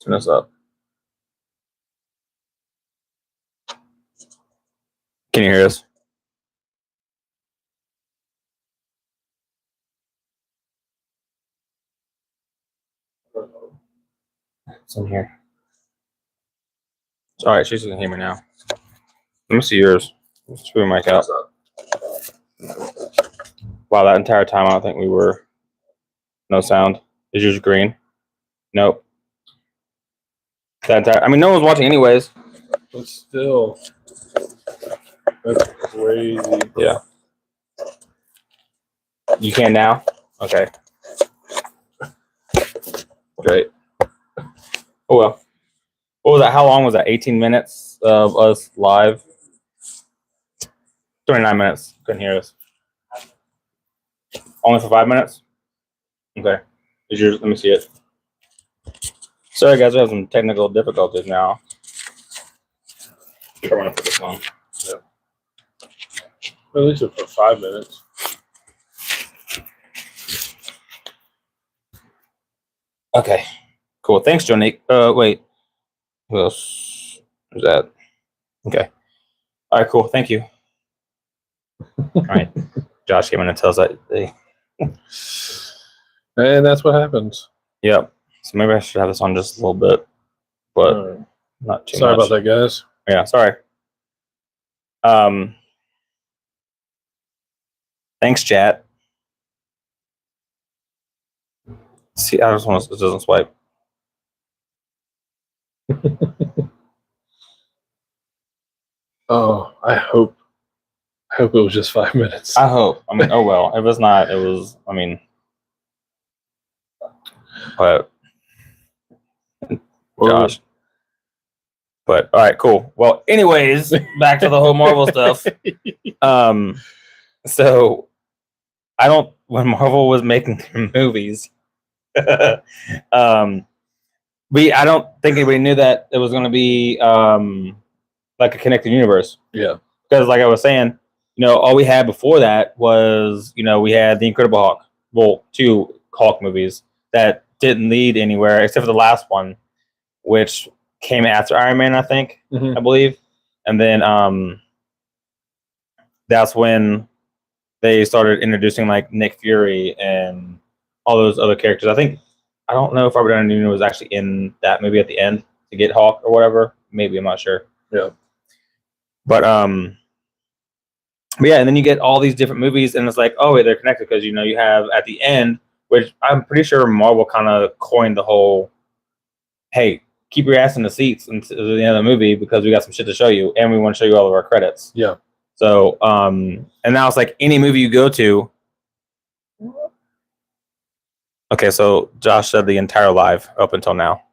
Turn this up. Can you hear us? It's in here. All right, she's gonna hear me now. Let me see yours. Let's screw your mic out. Wow, that entire time I don't think we were. No sound. Is yours green? Nope. That entire. I mean, no one's watching anyways. But still, that's crazy. Yeah. You can now? Okay. Great. Oh well. What was that? How long was that? 18 minutes of us live? 29 minutes. Couldn't hear us. Only for 5 minutes? Okay. Is yours? Let me see it. Sorry guys, we have some technical difficulties now. I want to put this on. Yeah. At least for 5 minutes. Okay. Cool. Thanks, Jonique. Wait. Who else is that? Okay. All right, cool. Thank you. All right. Josh came in and tells us that And that's what happens. Yep. So maybe I should have this on just a little bit, but not too Sorry much. about that, guys. Yeah, sorry. Thanks, chat. See, I just want to, it doesn't swipe. Oh, I hope it was just 5 minutes. I hope. I mean, oh well. If it's not, it was. I mean, but Josh. But all right, cool. Well, anyways, back to the whole Marvel stuff. So I don't. When Marvel was making their movies, I don't think anybody knew that it was going to be like a connected universe. Yeah. Because, like I was saying, all we had before that was, we had the Incredible Hulk. Well, 2 Hulk movies that didn't lead anywhere except for the last one, which came after Iron Man, I think, I believe. And then that's when they started introducing like Nick Fury and all those other characters. I don't know if Robert Downey Jr. was actually in that movie at the end to get Hulk or whatever. Maybe, I'm not sure. Yeah. But yeah, and then you get all these different movies, and it's like, oh, wait, they're connected because you have at the end, which I'm pretty sure Marvel kind of coined the whole, hey, keep your ass in the seats until the end of the movie because we got some shit to show you, and we want to show you all of our credits. Yeah. So, and now it's like any movie you go to. Okay, so Josh said the entire live up until now.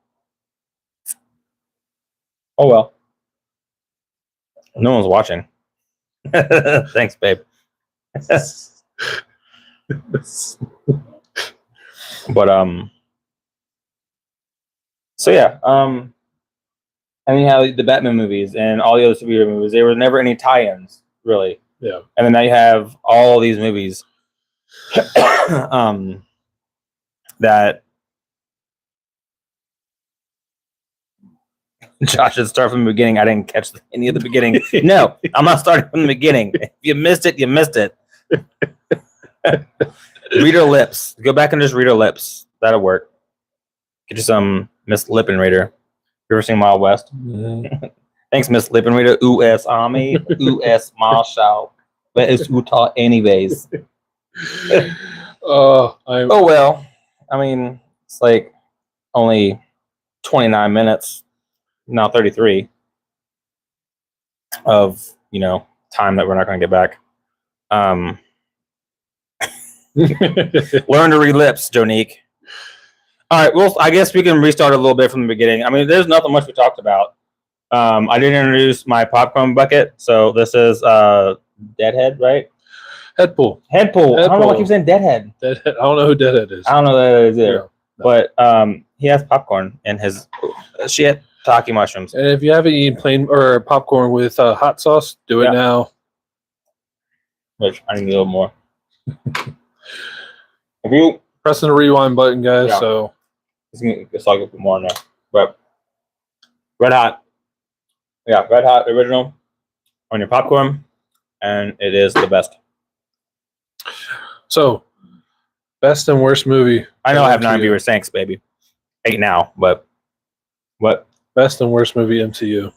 Oh well. No one's watching. Thanks, babe. But so yeah, and you have the Batman movies and all the other superhero movies. There were never any tie-ins, really. Yeah. And then now you have all these movies that Josh should start from the beginning. I didn't catch any of the beginning. No, I'm not starting from the beginning. If you missed it, you missed it. Read her lips. Go back and just read her lips. That'll work. Get you some Miss Lippin Reader. You ever seen Wild West? Mm-hmm. Thanks, Miss Lippin Reader. U.S. Army, U.S. Marshal. Where is Utah anyways? Oh well. I mean, it's like only 29 minutes, now 33 of, time that we're not going to get back. Learn to read lips, Jonique. All right, well, I guess we can restart a little bit from the beginning. I mean, there's nothing much we talked about. I didn't introduce my popcorn bucket, so this is Deadhead, right? Headpool. I don't know why I keep saying Deadhead. Deadhead. I don't know who Deadhead is. I don't know who that is either. Yeah, no. But he has popcorn in his shiitake mushrooms. And if you haven't eaten plain or popcorn with hot sauce, do it now. Which I need a little more. If you pressing the rewind button, guys, so it's like a bit more in there. But Red Hot. Yeah, Red Hot original on your popcorn, and it is the best. So, best and worst movie. I know I have 9 MCU. viewers. Thanks, baby. 8 now, but what? Best and worst movie MCU.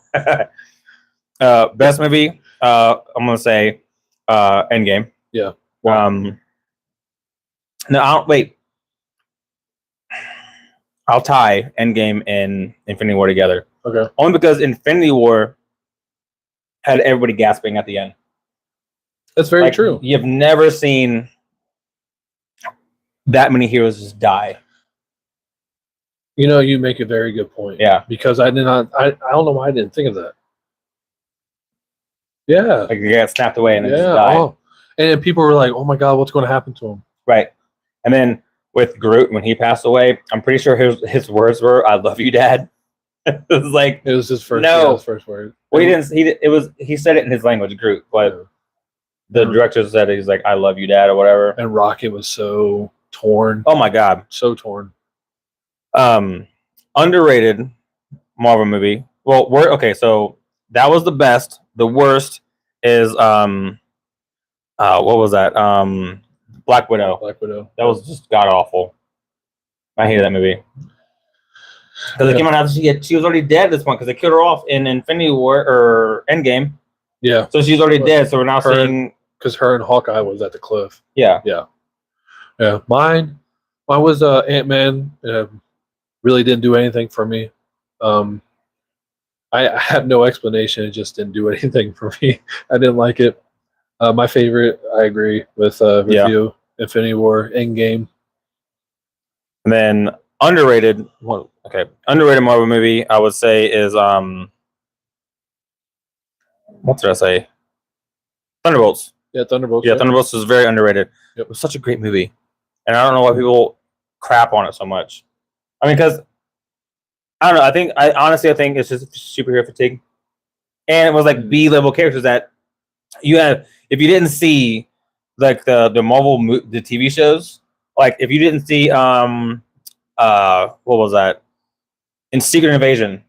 Best movie. I'm gonna say Endgame. Yeah. No, wait. I'll tie Endgame and Infinity War together. Okay. Only because Infinity War had everybody gasping at the end. That's very Like, true. You've never seen that many heroes just die. You know, you make a very good point. Yeah. Because I did not. I don't know why I didn't think of that. Yeah. Like they got snapped away and then just Yeah. died. Oh. And then people were like, "Oh my God, what's going to happen to him?" Right. And then with Groot, when he passed away, I'm pretty sure his words were, "I love you, Dad." It was like, It was his first. No. Yeah, his first word. well, he didn't. He said it in his language, Groot, but the director said he's like, "I love you, Dad," or whatever. And Rocket was so torn. Oh my God. So torn. Underrated Marvel movie. Well, okay. So that was the best. The worst is what was that? Black Widow. Black Widow. That was just god awful. I hated that movie because it came out after she was already dead at this point because they killed her off in Infinity War or Endgame. Yeah. So she's already dead. So we're now seeing because her and Hawkeye was at the cliff. Yeah. Mine was Ant-Man. Really didn't do anything for me. I have no explanation. It just didn't do anything for me. I didn't like it. My favorite, I agree with review. Infinity War, Endgame. And then underrated Marvel movie I would say is what did I say? Thunderbolts. Yeah, Thunderbolts. Yeah, Thunderbolts was very underrated. Yep. It was such a great movie, and I don't know why people crap on it so much. I mean, because I don't know. I honestly think it's just superhero fatigue, and it was like B-level characters that you have. If you didn't see like the Marvel the TV shows, like if you didn't see what was that? In Secret Invasion.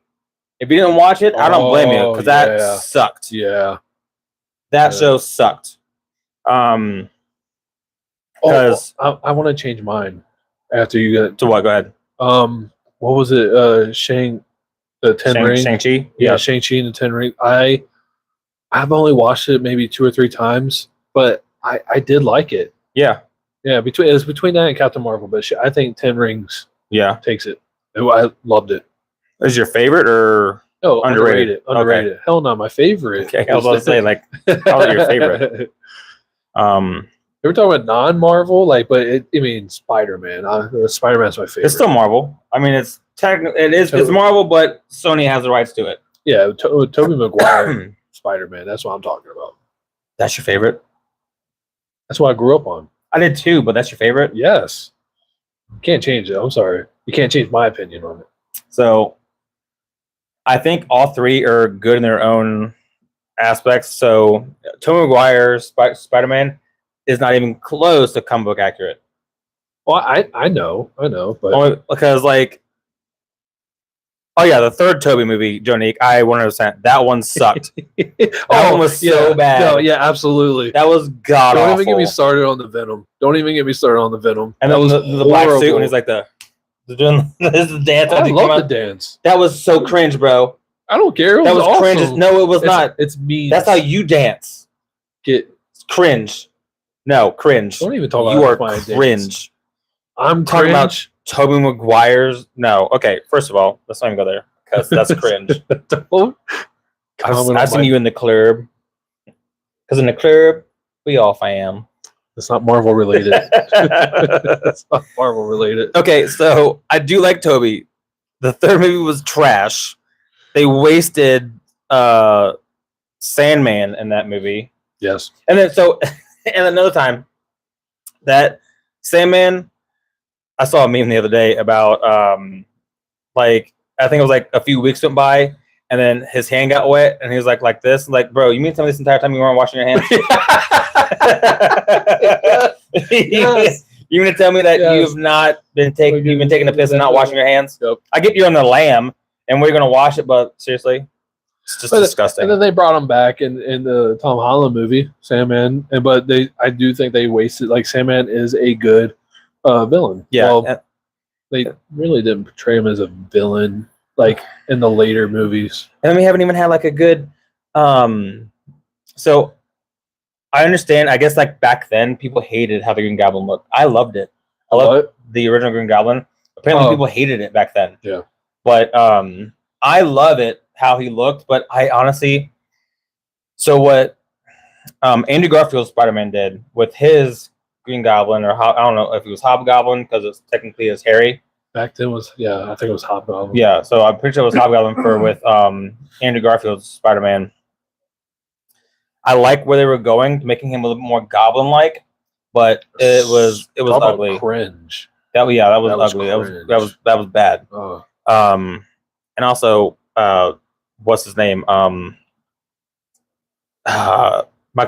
If you didn't watch it, I don't blame you because that sucked. Yeah, that show sucked. Because I want to change mine after you get to what? Go ahead. What was it? The Ten Ring. Shang-Chi. Yeah, Shang-Chi and the Ten Ring. I've only watched it maybe 2 or 3 times, but I did like it. Yeah. Yeah, it was between that and Captain Marvel, but I think Ten Rings takes it. I loved it. Is your favorite or underrated? Underrated. Okay. Hell no, my favorite. Okay, I was about to say like, how was your favorite? We're talking about non-Marvel, but Spider-Man. Spider-Man's my favorite. It's still Marvel. I mean, it's technically it's Marvel, but Sony has the rights to it. Yeah, Tobey Maguire, Spider-Man. That's what I'm talking about. That's your favorite? That's what I grew up on. I did too, but that's your favorite? Yes. You can't change it. I'm sorry. You can't change my opinion on it. So, I think all 3 are good in their own aspects. So, Tobey Maguire's Spider-Man is not even close to comic book accurate. Well, I know, but only because the third Tobey movie, Jonique, I 100%. That one sucked. That one was so bad. No, yeah, absolutely. That was god awful. Don't even get me started on the Venom. And then the black suit, and he's like doing this dance. I love the dance. That was so cringe, bro. I don't care. That was awesome. cringe. No, it was not. It's mean. That's how you dance. It's cringe. No, cringe. Don't even talk about you are my cringe. Dance. I'm talking cringe. about Tobey Maguire's. No, okay. First of all, let's not even go there because that's cringe. I've seen you in the club. Because in the club, we all fam. It's not Marvel related. It's not Marvel related. Okay, so I do like Tobey. The third movie was trash. They wasted Sandman in that movie. Yes. And then and another time that Sandman, I saw a meme the other day about I think it was like a few weeks went by and then his hand got wet and he was like this. Like, bro, you mean to tell me this entire time you weren't washing your hands? Yes. You mean to tell me that you've not been you've been taking a piss and not washing your hands? Yep. I get you're on the lam and we're gonna watch it, but seriously, it's just disgusting. And then they brought him back in the Tom Holland movie, Sandman. But I do think they wasted. Like Sandman is a good villain. Yeah, well, they really didn't portray him as a villain like in the later movies. And then we haven't even had like a good. So I understand. I guess like back then, people hated how the Green Goblin looked. I loved it. I loved the original Green Goblin. Apparently, people hated it back then. Yeah. But I love it how he looked. But I honestly, so what Andrew Garfield's Spider-Man did with his Green Goblin, or I don't know if it was Hobgoblin because it's technically his Harry. Back then was I think it was Hobgoblin. Yeah, so I'm pretty sure it was Hobgoblin with Andrew Garfield's Spider-Man. I like where they were going, making him a little bit more goblin-like, but it was ugly. Cringe. That was ugly. Cringe. That was bad. Oh. And also, what's his name? Michael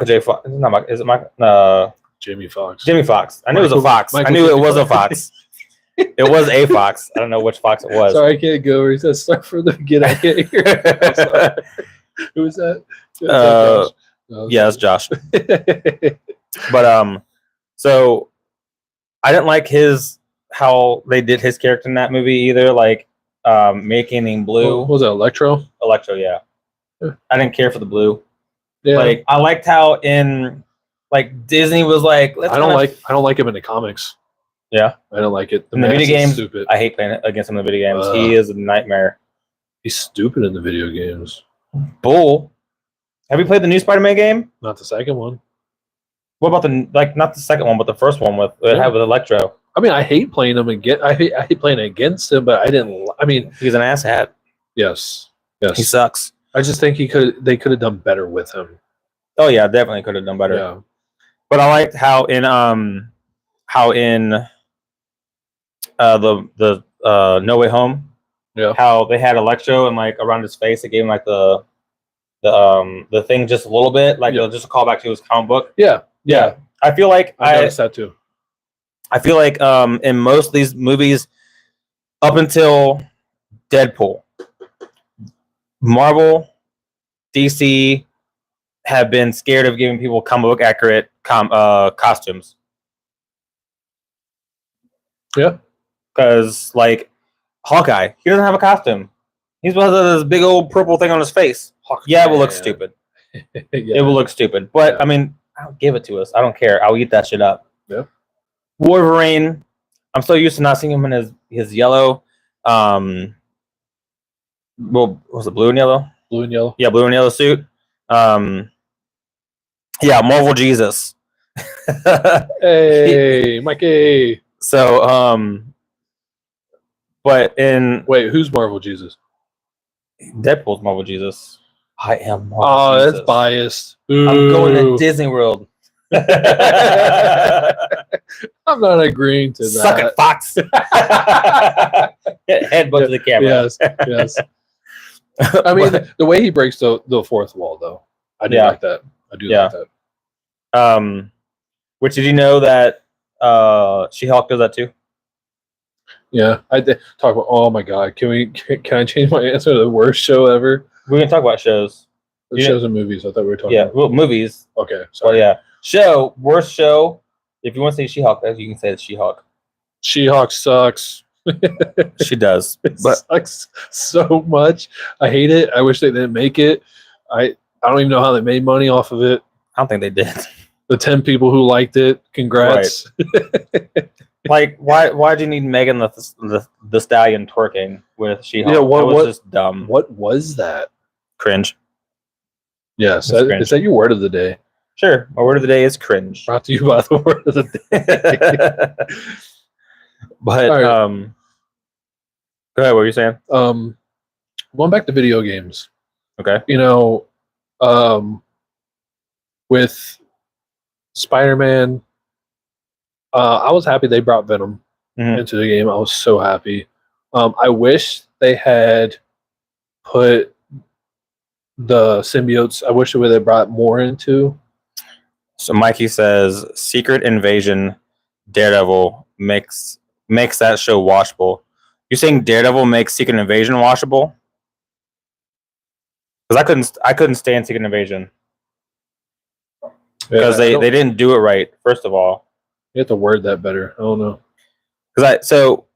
J. Fox. Is it Michael? Jamie Foxx. Jimmy Fox. I knew it was a fox. I knew it was a fox. It was a fox. I don't know which fox it was. Sorry, I can't go. He says start from the beginning. I can't hear. Who was that? Yeah, it's Josh. But so I didn't like how they did his character in that movie either. Like making him blue. What was it, Electro? Electro, yeah. I didn't care for the blue. Yeah. Like I liked how in like Disney was like. I don't like him in the comics. Yeah, I don't like it. In the video games, stupid. I hate playing against him in the video games. He is a nightmare. He's stupid in the video games. Bull. Have you played the new Spider-Man game? Not the second one. What about not the second one, but the first one with Electro? I mean, I hate playing him again. I hate playing against him, but I didn't. I mean, he's an asshat. Yes, he sucks. I just think they could have done better with him. Oh yeah, definitely could have done better. Yeah. But I liked how in the No Way Home, how they had Electro and like around his face, it gave him like the thing just a little bit, like just a callback to his comic book. Yeah. I feel like I noticed that too. I feel like in most of these movies, up until Deadpool, Marvel, DC have been scared of giving people comic book accurate costumes. Yeah. Because, like, Hawkeye, he doesn't have a costume. He's has this big old purple thing on his face. Yeah, it will look stupid. It will look stupid. But, I mean, give it to us. I don't care. I'll eat that shit up. Yeah. Wolverine, I'm so used to not seeing him in his yellow. Well, was it blue and yellow? Blue and yellow. Yeah, blue and yellow suit. Yeah, Marvel Jesus. Hey, Mikey. So, but wait, who's Marvel Jesus? Deadpool's Marvel Jesus. I am Marvel Jesus. That's biased. Ooh. I'm going to Disney World. I'm not agreeing to that. Suck it, Fox. Headbutt to the camera. Yes. I mean, the way he breaks the fourth wall, though, I do like that. I do like that. Which, did you know that She-Hulk does that too? Yeah, I did talk about. Oh my god, can I change my answer to the worst show ever? We're gonna talk about shows. Shows and movies. I thought we were talking. Yeah, well, movies. Okay, sorry. Well, worst show. If you want to say She-Hulk, you can say it's She-Hulk. She-Hulk sucks. She does, but sucks so much. I hate it. I wish they didn't make it. I don't even know how they made money off of it. I don't think they did. The 10 people who liked it, congrats. Right. Like, why do you need Megan the Stallion twerking with She-Hulk? Yeah, what was just dumb. What was that? Cringe. Yes, is that your word of the day? Sure. My word of the day is cringe. Brought to you by the word of the day. But right. Go ahead. What were you saying? Going back to video games. Okay. With Spider-Man, I was happy they brought Venom into the game. I was so happy. I wish they had put the symbiotes. I wish they would have brought more into. So Mikey says, Secret Invasion, Daredevil makes that show watchable. You saying Daredevil makes Secret Invasion watchable? because I couldn't stand Secret Invasion because Yeah, they didn't do it right. First of all, you have to word that better. I don't know. So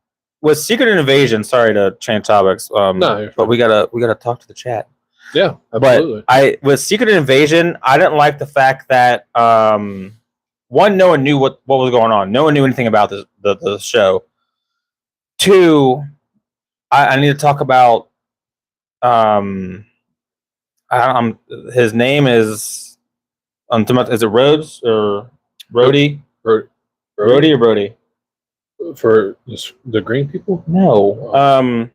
with Secret Invasion, sorry to change topics, No, but we gotta talk to the chat. Yeah, absolutely. But with Secret Invasion, I didn't like the fact that one, no one knew what was going on. No one knew anything about the show. Two, I need to talk about his name is is it Rhodes or Brody? Brody or Brody? For the green people? No.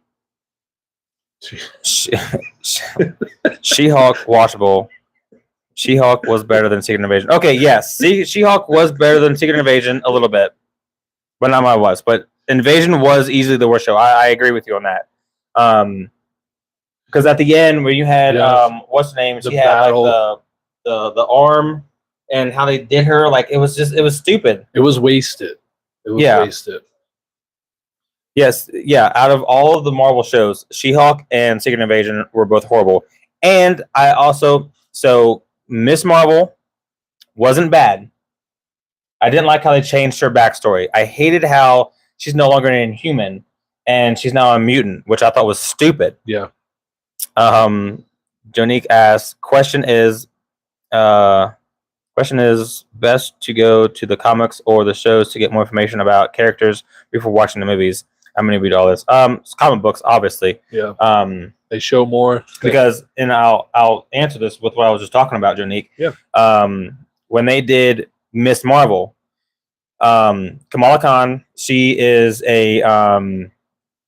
She-Hulk watchable. She-Hulk was better than Secret Invasion. Okay, yes. She-Hulk was better than Secret Invasion a little bit. But not my was. But Invasion was easily the worst show. I agree with you on that. Because at the end where you had what's her name? She had like the arm and how they did her, like it was stupid. It was wasted. It was wasted. Yes, yeah. Out of all of the Marvel shows, She-Hulk and Secret Invasion were both horrible. And I also Miss Marvel wasn't bad. I didn't like how they changed her backstory. I hated how she's no longer an Inhuman and she's now a mutant, which I thought was stupid. Yeah. Jonique asks, question is best to go to the comics or the shows to get more information about characters before watching the movies. I'm gonna read all this. It's comic books, obviously. Yeah. They show more because, and I'll answer this with what I was just talking about, Jonique. Yeah. When they did Miss Marvel, Kamala Khan, she is an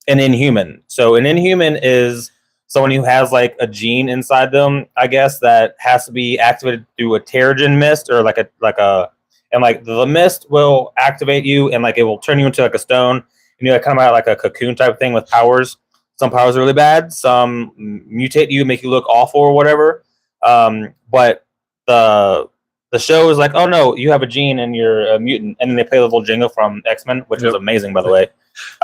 Inhuman. So an Inhuman is someone who has like a gene inside them, I guess, that has to be activated through a Terrigen mist or the mist will activate you and like it will turn you into like a stone. And you kind of have like a cocoon type thing with powers. Some powers are really bad. Some mutate you, make you look awful or whatever. But the show is like, oh no, you have a gene and you're a mutant. And then they play the little jingle from X-Men, which was amazing, by the way.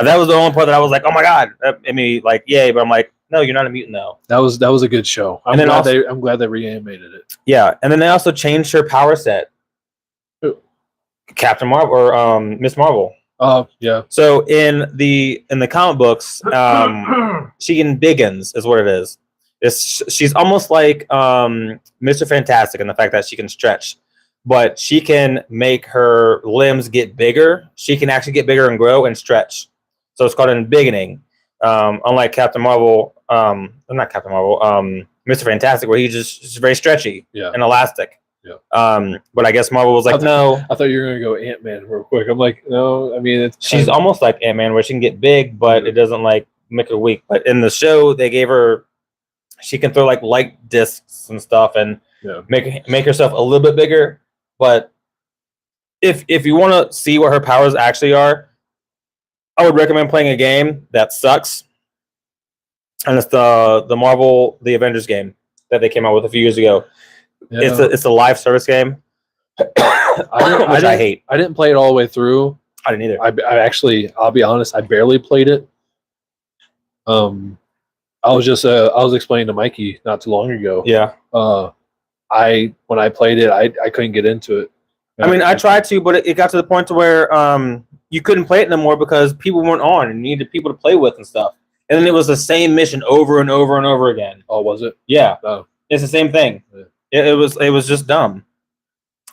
That was the only part that I was like, oh my god, that made me like, yay. But I'm like, no, you're not a mutant though. That was a good show. I'm glad they reanimated it. Yeah, and then they also changed her power set. Who? Captain Marvel or Miss Marvel. Oh yeah. So in the comic books, she can biggins is what it is. She's almost like Mr. Fantastic in the fact that she can stretch, but she can make her limbs get bigger. She can actually get bigger and grow and stretch. So it's called an embiggening. Unlike Captain Marvel, not Captain Marvel, Mr. Fantastic, where he's just very stretchy and elastic. Yeah. But I guess Marvel was like, no. I thought you were gonna go Ant-Man real quick. I'm like, no. I mean, she's almost like Ant-Man, where she can get big, but it doesn't like make her weak. But in the show, they gave her, she can throw like light discs and stuff and make herself a little bit bigger. But if you want to see what her powers actually are, I would recommend playing a game that sucks, and it's the Marvel The Avengers game that they came out with a few years ago. Yeah. It's a live service game, I hate. I didn't play it all the way through. I didn't either. I actually, I'll be honest, I barely played it. I was explaining to Mikey not too long ago. Yeah. When I played it, I couldn't get into it. I mean, I tried to, but it got to the point to where you couldn't play it no more because people weren't on and you needed people to play with and stuff. And then it was the same mission over and over and over again. Oh, was it? Yeah. Oh. It's the same thing. Yeah. It was just dumb.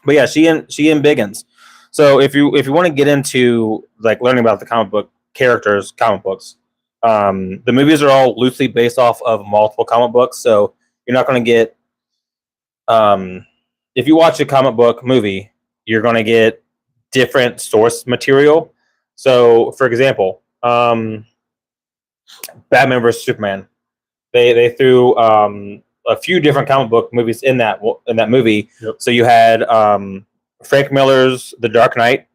But yeah, she and Biggins. So if you want to get into like learning about the comic book characters, comic books, the movies are all loosely based off of multiple comic books. So you're not going to get if you watch a comic book movie, you're going to get different source material. So, for example, Batman vs Superman, they threw a few different comic book movies in that movie. Yep. So you had Frank Miller's The Dark Knight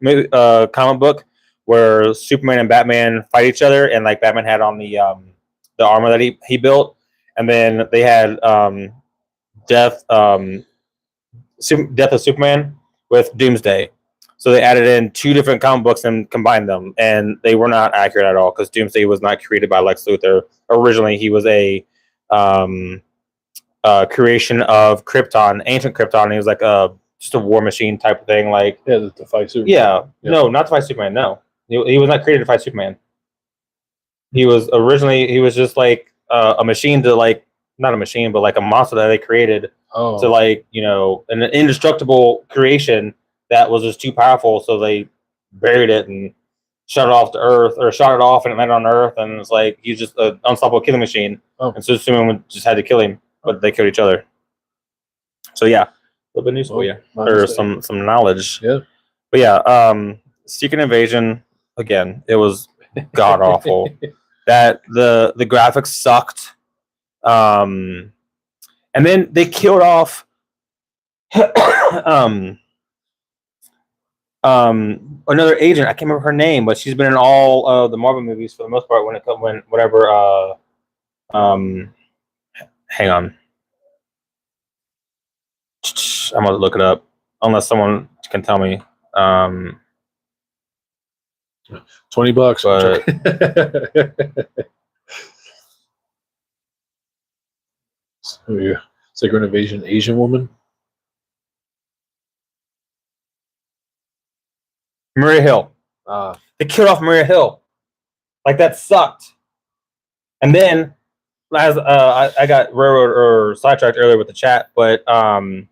comic book, where Superman and Batman fight each other, and like Batman had on the armor that he built, and then they had Death of Superman with Doomsday. So they added in two different comic books and combined them, and they were not accurate at all because Doomsday was not created by Lex Luthor. Originally, he was a creation of Krypton, ancient Krypton. He was like just a war machine type of thing. Like to fight Superman. Yeah, no, not to fight Superman. No, he was not created to fight Superman. He was just like a machine to like not a machine, but like a monster that they created to like an indestructible creation that was just too powerful. So they buried it and shut it off to Earth, or shot it off and it landed on Earth, and it's like he's just an unstoppable killing machine. And so Superman just had to kill him, but they killed each other. So yeah, a little bit of news for you, or some knowledge. Yeah, but yeah, Secret Invasion again. It was god awful. That the graphics sucked. And then they killed off another agent. I can't remember her name, but she's been in all of the Marvel movies for the most part. Hang on, I'm gonna look it up unless someone can tell me. $20. Secret Invasion Asian woman. Maria Hill. They killed off Maria Hill. Like that sucked. And then, as I got railroad or sidetracked earlier with the chat, but Rhodey.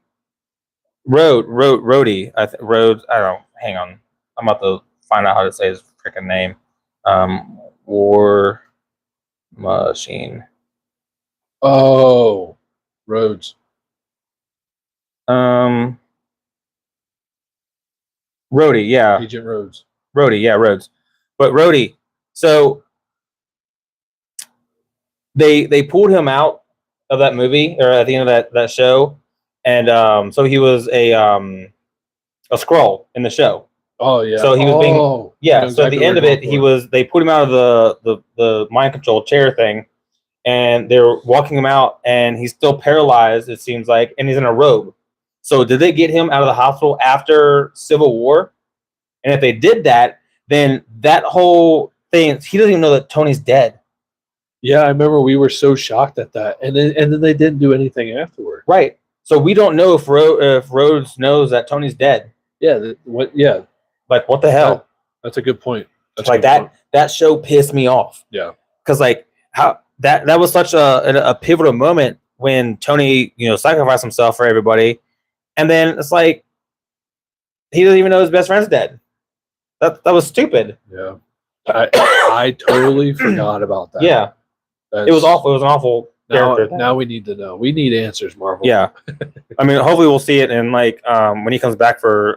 Rhodes. I don't know. Hang on. I'm about to find out how to say his freaking name. War Machine. Oh, Rhodes. Rhodey, yeah. Agent Rhodes. Rhodey, yeah, Rhodes. But Rhodey, so they pulled him out of that movie, or at the end of that show, and so he was a Skrull in the show. Oh yeah. So he was being So at the end of it, they pulled him out of the mind control chair thing, and they're walking him out, and he's still paralyzed. It seems like, and he's in a robe. So did they get him out of the hospital after Civil War? And if they did that, then that whole thing, he doesn't even know that Tony's dead. Yeah, I remember we were so shocked at that, and then they didn't do anything afterward. Right. So we don't know if Rhodes knows that Tony's dead. Yeah. Yeah. Like, what the hell? That's a good point. That's like that. Point. That show pissed me off. Yeah. Because like how that was such a pivotal moment when Tony sacrificed himself for everybody, and then it's like he doesn't even know his best friend's dead. That was stupid. Yeah. I totally forgot about that. Yeah. It was awful. It was an awful character. Now we need to know. We need answers, Marvel. Yeah. I mean, hopefully we'll see it in like when he comes back for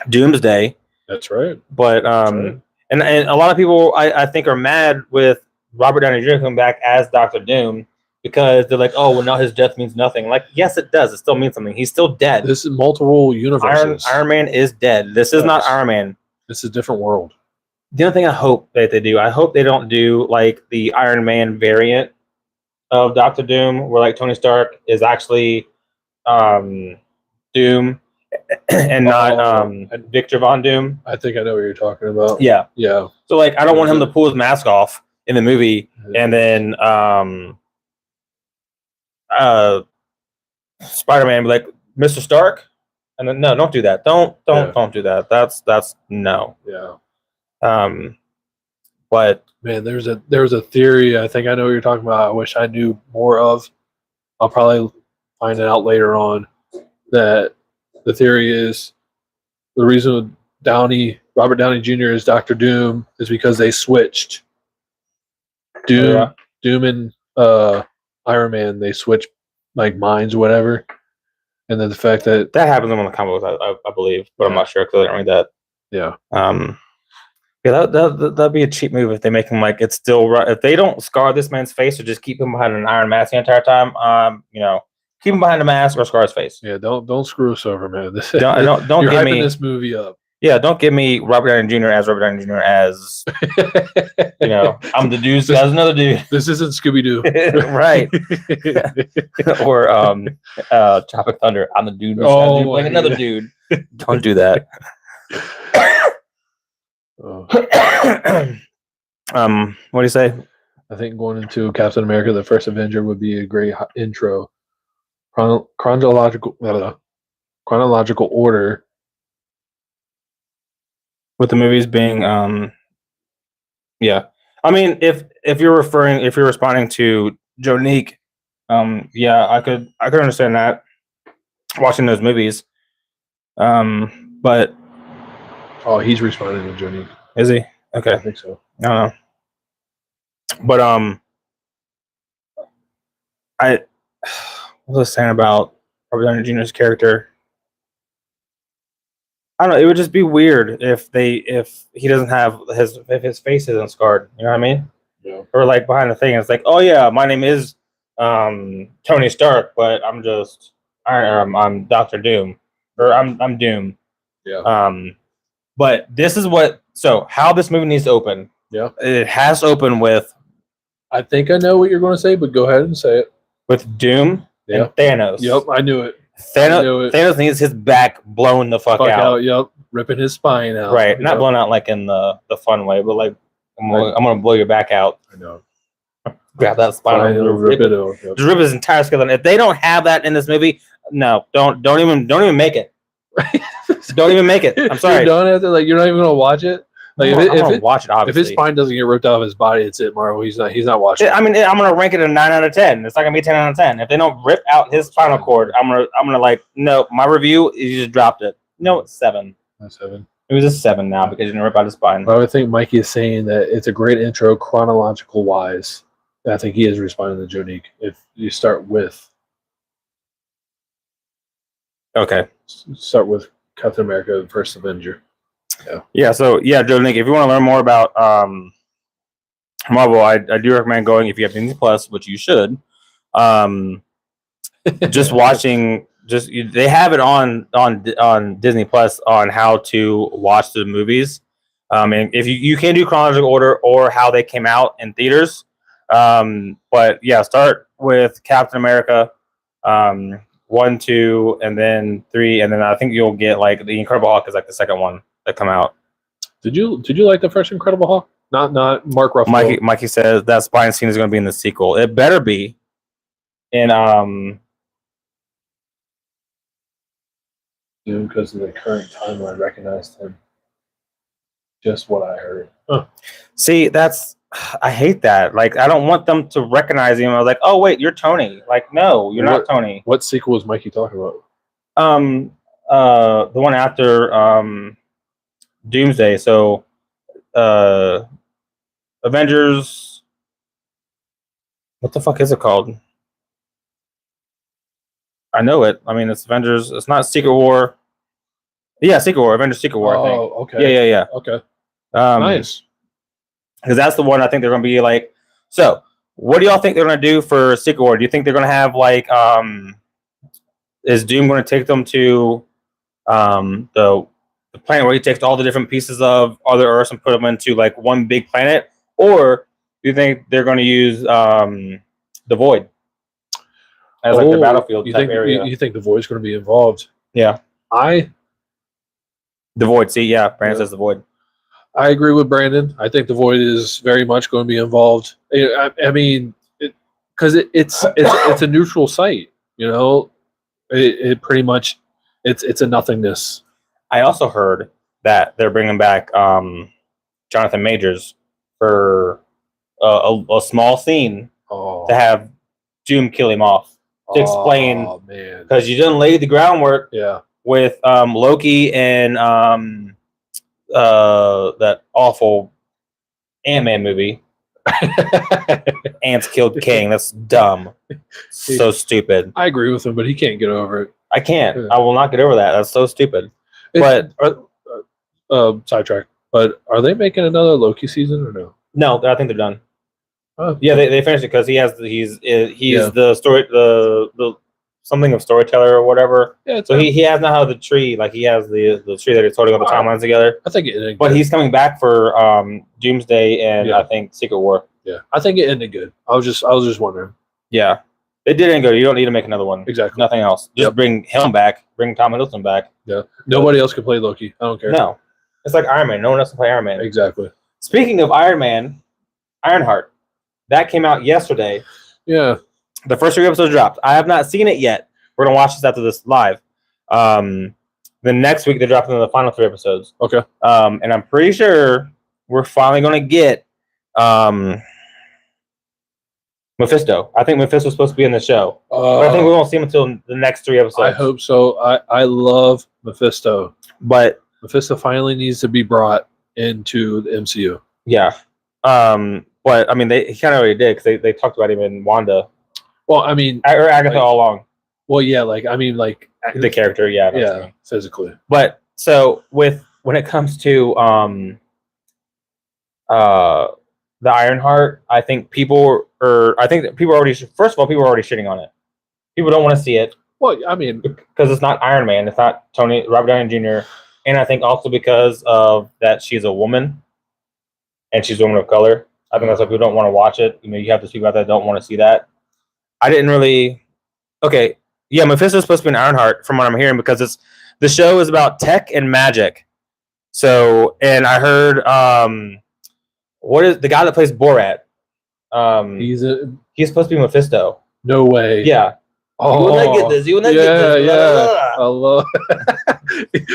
Doomsday. That's right. But And a lot of people I think are mad with Robert Downey Jr. coming back as Dr. Doom because they're like, oh well, now his death means nothing. Like, yes, it does. It still means something. He's still dead. This is multiple universes. Iron Man is dead. This is not Iron Man. This is a different world. The only thing I hope that they do, I hope they don't do like the Iron Man variant of Dr. Doom, where like Tony Stark is actually Doom and not Victor Von Doom. I think I know what you're talking about. Yeah. Yeah. So like I don't want him to pull his mask off in the movie and then Spider-Man be like, Mr. Stark? And then no, don't do that. Don't do that. That's no. Yeah. But man, there's a theory. I think I know what you're talking about. I wish I knew more of. I'll probably find it out later on. That the theory is the reason Robert Downey Jr. is Dr. Doom is because they switched. Doom and Iron Man, they switched like minds or whatever. And then the fact that happens in one of the comic books, I believe, but I'm not sure because I didn't read that. Yeah. Yeah, that'd be a cheap move if they make him like it's still right. If they don't scar this man's face or just keep him behind an iron mask the entire time, keep him behind a mask or scar his face. Yeah, don't screw us over, man. Don't You're give hyping me this movie up. Yeah, don't give me Robert Downey Jr. as Robert Downey Jr. as I'm the dude as another dude. This isn't Scooby Doo, right? Or Tropic Thunder. I'm the dude playing another dude. Don't do that. What do you say? I think going into Captain America: The First Avenger would be a great intro. Chronological order. With the movies being, yeah. I mean, if you're responding to Jonique, yeah, I could understand that watching those movies. But Oh, he's responding to Jonique. is he? Okay, I think so. I don't know. But I what was I saying about Robert Downey Jr.'s character? I don't know. It would just be weird if he doesn't have if his face isn't scarred. You know what I mean? Yeah. Or like behind the thing, it's like, oh yeah, my name is Tony Stark, but I'm Doctor Doom, or I'm Doom. Yeah. But this is how this movie needs to open. Yeah. It has to open with. I think I know what you're going to say, but go ahead and say it. With Doom and Thanos. Yep, I knew it. Thanos needs his back blown the fuck out. Yep, ripping his spine out. Right, not blown out like in the fun way, but like I'm gonna blow your back out. I know. Grab that spine and rip his entire skeleton. If they don't have that in this movie, no, don't even make it. Don't even make it. I'm sorry. You don't have to, like, you're not even gonna watch it. Like, watch it, obviously. If his spine doesn't get ripped out of his body, it's it, Marvel. He's not watching. I mean, I'm gonna rank it a 9 out of 10. It's not gonna be 10 out of 10. If they don't rip out his spinal cord, I'm gonna like, no. My review, you just dropped it. No, it's 7. That's 7. It was a 7 now because you didn't rip out his spine. I would think Mikey is saying that it's a great intro, chronological wise. I think he is responding to Jonique. If you start with, start with Captain America: The First Avenger. Yeah. So Jonique, if you want to learn more about Marvel, I do recommend going if you have Disney Plus, which you should. Just watching, they have it on Disney Plus on how to watch the movies. And if you can do chronological order or how they came out in theaters. But yeah, start with Captain America, 1, 2, and then 3, and then I think you'll get like the Incredible Hulk is like the second one that come out. Did you like the first Incredible Hulk? Not Mark Ruffalo. Mikey says that spine scene is going to be in the sequel. It better be. And because of the current timeline, recognized him. Just what I heard. Huh. See, I hate that. Like, I don't want them to recognize him. I was like, oh wait, you're Tony. Like, no, you're not Tony. What sequel is Mikey talking about? The one after Doomsday. So, Avengers. What the fuck is it called? I know it. I mean, it's Avengers. It's not Secret War. Yeah, Secret War. Avengers Secret War. I think. Oh, okay. Yeah. Okay. Nice. Because that's the one I think they're going to be like. So, what do y'all think they're going to do for Secret War? Do you think they're going to have like, is Doom going to take them to the planet where he takes all the different pieces of other Earths and put them into like one big planet, or do you think they're going to use the Void as like the battlefield type area? You think the Void's going to be involved? Yeah, the Void. See, yeah, Brandon says the Void. I agree with Brandon. I think the Void is very much going to be involved. I mean, because it's a neutral site. You know, it pretty much it's a nothingness. I also heard that they're bringing back Jonathan Majors for a small scene to have Doom kill him off to explain, because you didn't lay the groundwork with Loki and that awful Ant-Man movie. Ants killed King. That's dumb. So stupid. I agree with him, but he can't get over it. I can't. I will not get over that. That's so stupid. But sidetrack. But are they making another Loki season or no? No, I think they're done. Oh. Yeah, they finished it because he's the story the something of storyteller or whatever. Yeah, so he has now the tree, like he has the tree that is holding all the timelines together. I think it ended but good. He's coming back for Doomsday and I think Secret War. Yeah, I think it ended good. I was just wondering. Yeah, it did end good. You don't need to make another one. Exactly. Nothing else. Just bring him back. Bring Tom Hiddleston back. Yeah. Nobody else can play Loki. I don't care. No, it's like Iron Man. No one else can play Iron Man. Exactly. Speaking of Iron Man, Ironheart. That came out yesterday. Yeah. The first 3 episodes dropped. I have not seen it yet. We're gonna watch this after this live. The next week they're dropping the final 3 episodes. Okay. And I'm pretty sure we're finally gonna get Mephisto. I think Mephisto's supposed to be in the show. But I think we won't see him until the next 3 episodes. I hope so. I love Mephisto. But Mephisto finally needs to be brought into the MCU. Yeah. But I mean, he kind of already did because they talked about him in Wanda. Well, I mean, or Agatha all along. Well, yeah, like I mean, like the character, yeah, physically. But so when it comes to the Ironheart, I think people are already, first of all, people are already shitting on it. People don't want to see it. Well, I mean, because it's not Iron Man, it's not Robert Downey Jr., and I think also because of that she's a woman, and she's a woman of color. I think that's why people don't want to watch it. You know, you have those people out there that don't want to see that. I didn't really. Okay, yeah, Mephisto's supposed to be an Ironheart from what I'm hearing because the show is about tech and magic. So, and I heard what is the guy that plays Borat? He's supposed to be Mephisto. No way. Yeah. Oh, you will not get this. You will not get this. Yeah. I love.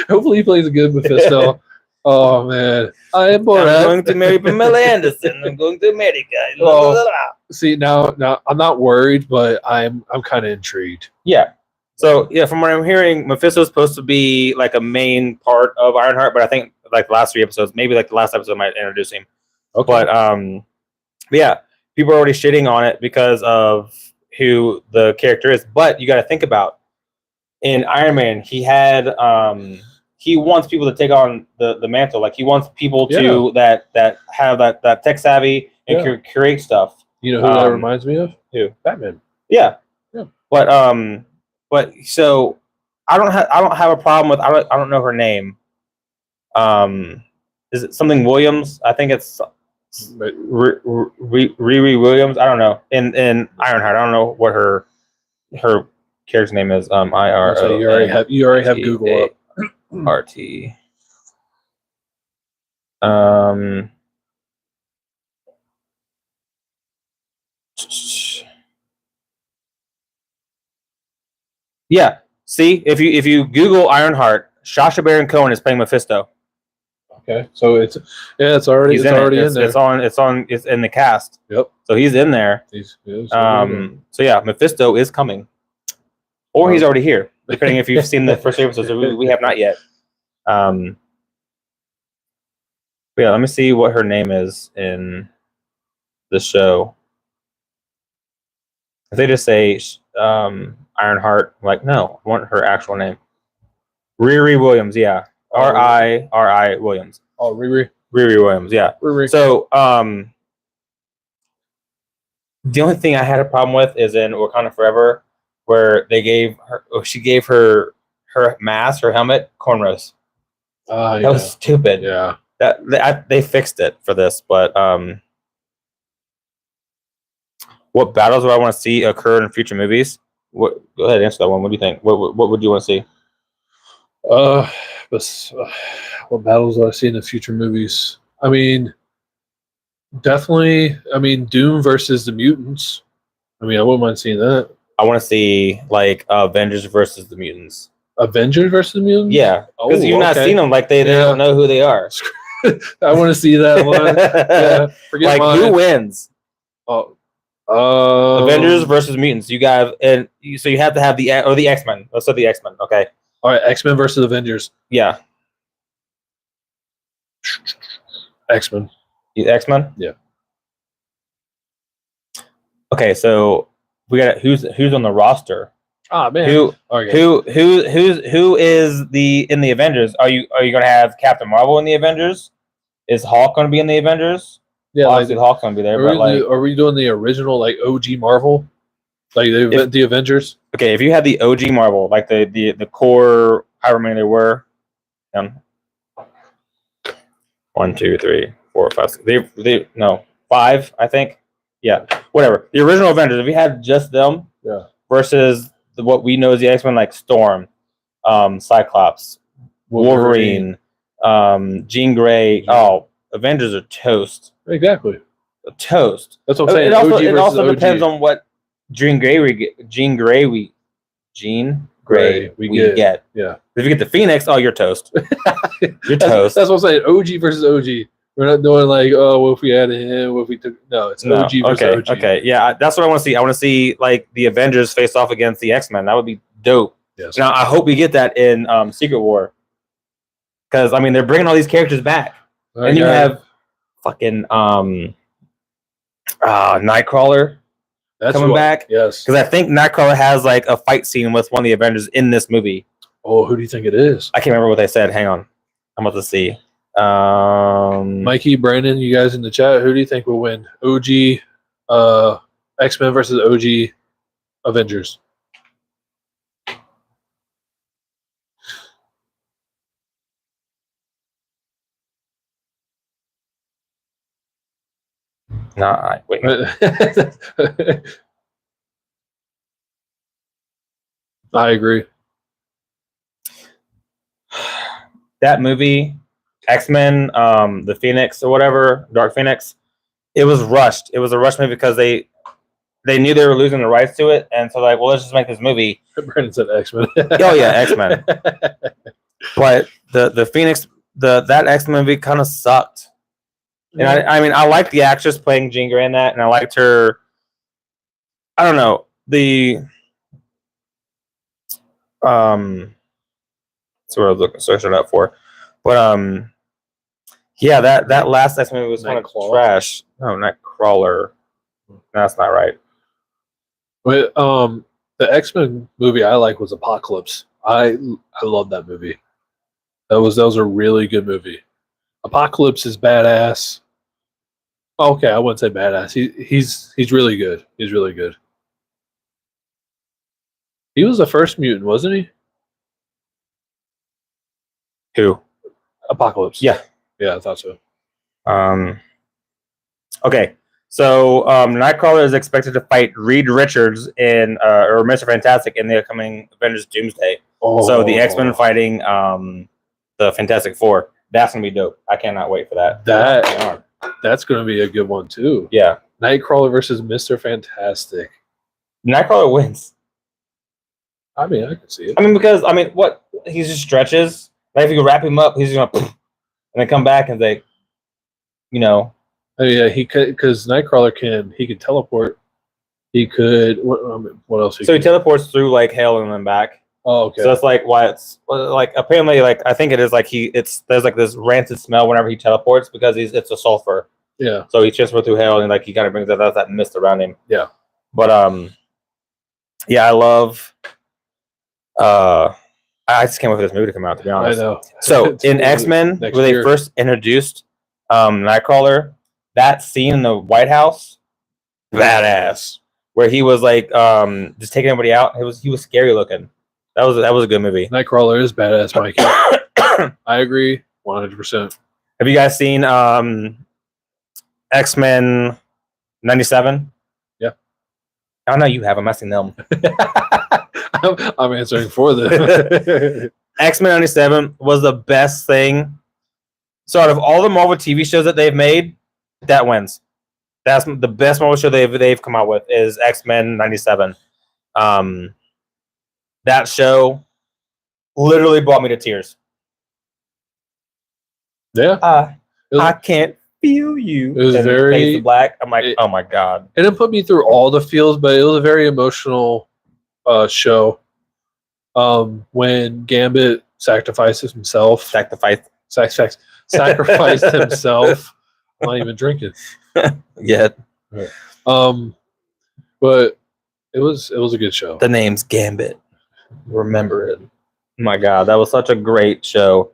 Hopefully, he plays a good Mephisto. Oh man, I am Borat. I'm going to marry Pamela Anderson. I'm going to America. See now I'm not worried, but I'm kind of intrigued. Yeah. So yeah, from what I'm hearing, Mephisto's supposed to be like a main part of Ironheart, but I think like the last 3 episodes, maybe like the last episode might introduce him. Okay. But yeah, people are already shitting on it because of who the character is. But you got to think about in Iron Man, he had he wants people to take on the mantle. Like he wants people to that have that tech savvy and create stuff. You know who that reminds me of? Who? Batman. Yeah. But so I don't have a problem with I don't know her name. Is it something Williams? I think it's Riri Williams. I don't know. In Ironheart, I don't know what her character's name is. IRO. So you already have Google up. RT. Yeah. See, if you Google Ironheart, Sacha Baron Cohen is playing Mephisto. Okay, so it's already in there. It's in the cast. Yep. So he's in there. So yeah, Mephisto is coming, or he's already here, depending if you've seen the first 3 episodes. We have not yet. But yeah, let me see what her name is in the show. If they just say Ironheart, I'm like, no, I want her actual name. Riri Williams, yeah. R.I. Williams. Oh, Riri Williams, yeah. Riri. So, the only thing I had a problem with is in Wakanda Forever, where she gave her mask, her helmet, cornrows. That was stupid. Yeah. They fixed it for this, but what battles do I want to see occur in future movies? Go ahead, answer that one. What do you think? What would you want to see? What battles do I see in the future movies? I mean, definitely. I mean, Doom versus the mutants. I mean, I wouldn't mind seeing that. I want to see like Avengers versus the mutants. Avengers versus the mutants? Yeah, because you've not seen them. Like they don't know who they are. I want to see that one. Yeah, forget like who wins? Avengers versus mutants. You got so you have to have the X-Men. Let's say the X-Men. Okay. All right, X-Men versus Avengers. Yeah. X-Men. X-Men? Yeah. Okay, so we got who's on the roster? Ah, man. Who is in the Avengers? Are you going to have Captain Marvel in the Avengers? Is Hulk going to be in the Avengers? Yeah, obviously Hulk's going to be there. Are we doing the original like OG Marvel, like the Avengers? Okay, if you had the OG Marvel, like the core, however many there were, 1, 2, 3, 4, 5. 5, I think. Yeah, whatever. The original Avengers. If you had just them, versus what we know as the X-Men, like Storm, Cyclops, Wolverine, Jean Grey. Oh, Avengers are toast. Exactly. toast. That's what I'm saying. It also, OG it versus also OG. depends on what Jean Grey we get. Yeah. If you get the Phoenix, oh, you're toast. You're toast. That's what I'm saying. OG versus OG. We're not doing like, oh, what if we added him? What if we took? No, it's OG versus OG. Okay, yeah, that's what I want to see. I want to see like the Avengers face off against the X-Men. That would be dope. Yes. Now I hope we get that in Secret War, because I mean they're bringing all these characters back, and you have fucking Nightcrawler coming back. Yes, because I think Nightcrawler has like a fight scene with one of the Avengers in this movie. Oh, who do you think it is? I can't remember what they said. Hang on, I'm about to see. Mikey, Brandon, you guys in the chat, who do you think will win? OG X-Men versus OG Avengers. Nah, wait. I agree. That movie, X-Men, the Phoenix or whatever, Dark Phoenix, it was rushed. It was a rushed movie because they knew they were losing the rights to it, and so like, well, let's just make this movie. Brandon said X-Men. Oh yeah, X-Men. But the Phoenix, that X-Men movie kind of sucked. And I mean, I liked the actress playing Jean Grey in that, and I liked her. I don't know that's what I was searching up for, but yeah, that last X-Men movie was kind of trash. No, Nightcrawler. That's not right. But the X-Men movie I like was Apocalypse. I love that movie. That was a really good movie. Apocalypse is badass. Okay, I wouldn't say badass. He's really good. He's really good. He was the first mutant, wasn't he? Who? Apocalypse. Yeah, I thought so. Okay, so Nightcrawler is expected to fight Reed Richards in or Mr. Fantastic in the upcoming Avengers Doomsday. Oh. So the X-Men fighting the Fantastic Four. That's gonna be dope. I cannot wait for that. That's gonna be a good one too. Yeah. Nightcrawler versus Mr. Fantastic. Nightcrawler wins. I mean, I can see it. I mean, because what he just stretches. Like if you wrap him up, he's gonna and then come back and they, Oh, yeah, he could, because Nightcrawler can teleport. He could. What else? He teleports through like hell and then back. Oh, okay. So that's like why it's like apparently like I think it is like there's like this rancid smell whenever he teleports because it's a sulfur. Yeah. So he transfers through hell and like he kind of brings that mist around him. Yeah. But yeah, I love. I just can't wait for this movie to come out. To be honest, I know. So in X-Men, where they first introduced Nightcrawler, that scene in the White House, badass, where he was like just taking everybody out. He was scary looking. That was a good movie. Nightcrawler is badass, Mikey. I agree, 100%. Have you guys seen X-Men 97? Yeah. I know you have. I'm asking them. I'm answering for them. X-Men 97 was the best thing. So out of all the Marvel TV shows that they've made, that wins. That's the best Marvel show they've come out with is X-Men 97. That show literally brought me to tears. Yeah. I can't feel you. It was very black. I'm like, oh my god. It didn't put me through all the feels, but it was a very emotional show. When Gambit sacrifices himself. Sacrificed himself. I'm not even drinking yet. Right. But it was a good show. The name's Gambit. Remember it. Oh my god, that was such a great show.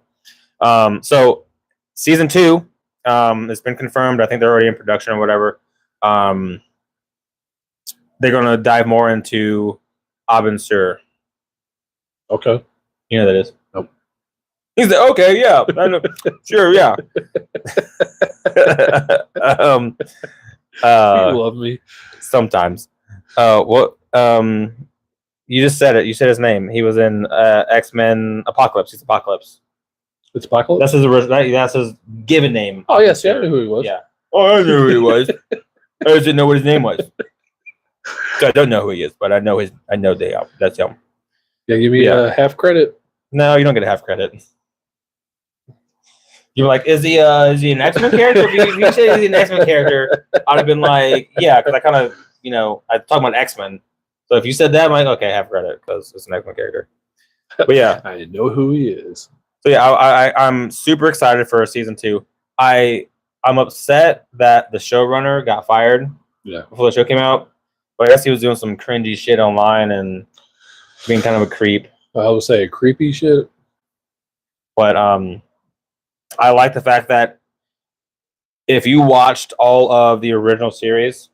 So season 2, it's been confirmed. I think they're already in production or whatever. They're gonna dive more into Abin Sur. Okay. You know who that is? Nope. He's like, okay, yeah, I know. Sure, yeah. You love me. Sometimes. You just said it. You said his name. He was in X-Men Apocalypse. He's Apocalypse. It's Apocalypse? That's his given name. Oh, yes. Yeah, I knew who he was. Yeah. Oh, I knew who he was. I just didn't know what his name was. So I don't know who he is, but I know that's him. Yeah, give me a half credit. No, you don't get a half credit. You're like, is he an X-Men character? If you say he's an X-Men character, I'd have been like, yeah, because I kind of, I talk about X-Men. So if you said that, I'm like, okay, half credit because it's an X-Men character. But yeah, I know who he is. So yeah, I'm super excited for season 2. I'm upset that the showrunner got fired before the show came out. But I guess he was doing some cringy shit online and being kind of a creep. I would say creepy shit. But I like the fact that if you watched all of the original series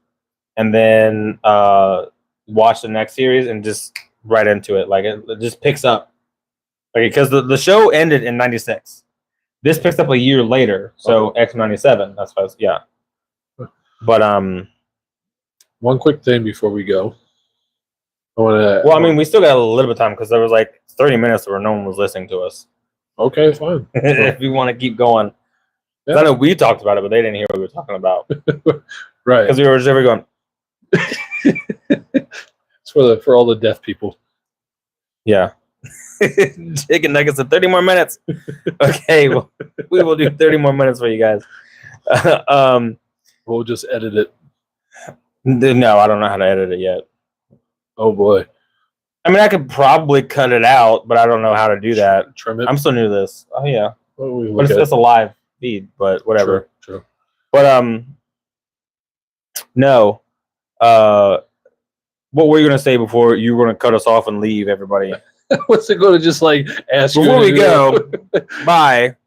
and then watch the next series and just right into it, like it just picks up. Like, because the show ended in '96. This picks up a year later, so X-97. That's what yeah. But one quick thing before we go. I mean, we still got a little bit of time because there was like 30 minutes where no one was listening to us. Okay, fine. If we want to keep going, yeah. I know we talked about it, but they didn't hear what we were talking about. Right? Because we were just ever going. It's for all the deaf people. Yeah. Chicken nuggets in 30 more minutes. Okay, well, we will do 30 more minutes for you guys. We'll just edit it. No, I don't know how to edit it yet. Oh boy. I mean, I could probably cut it out, but I don't know how to do that. Trim it. I'm still new to this. Oh yeah. But it's just a live feed, but whatever. True. But no. What were you gonna say before you were gonna cut us off and leave everybody? What's it going to just like ask before we go? Bye.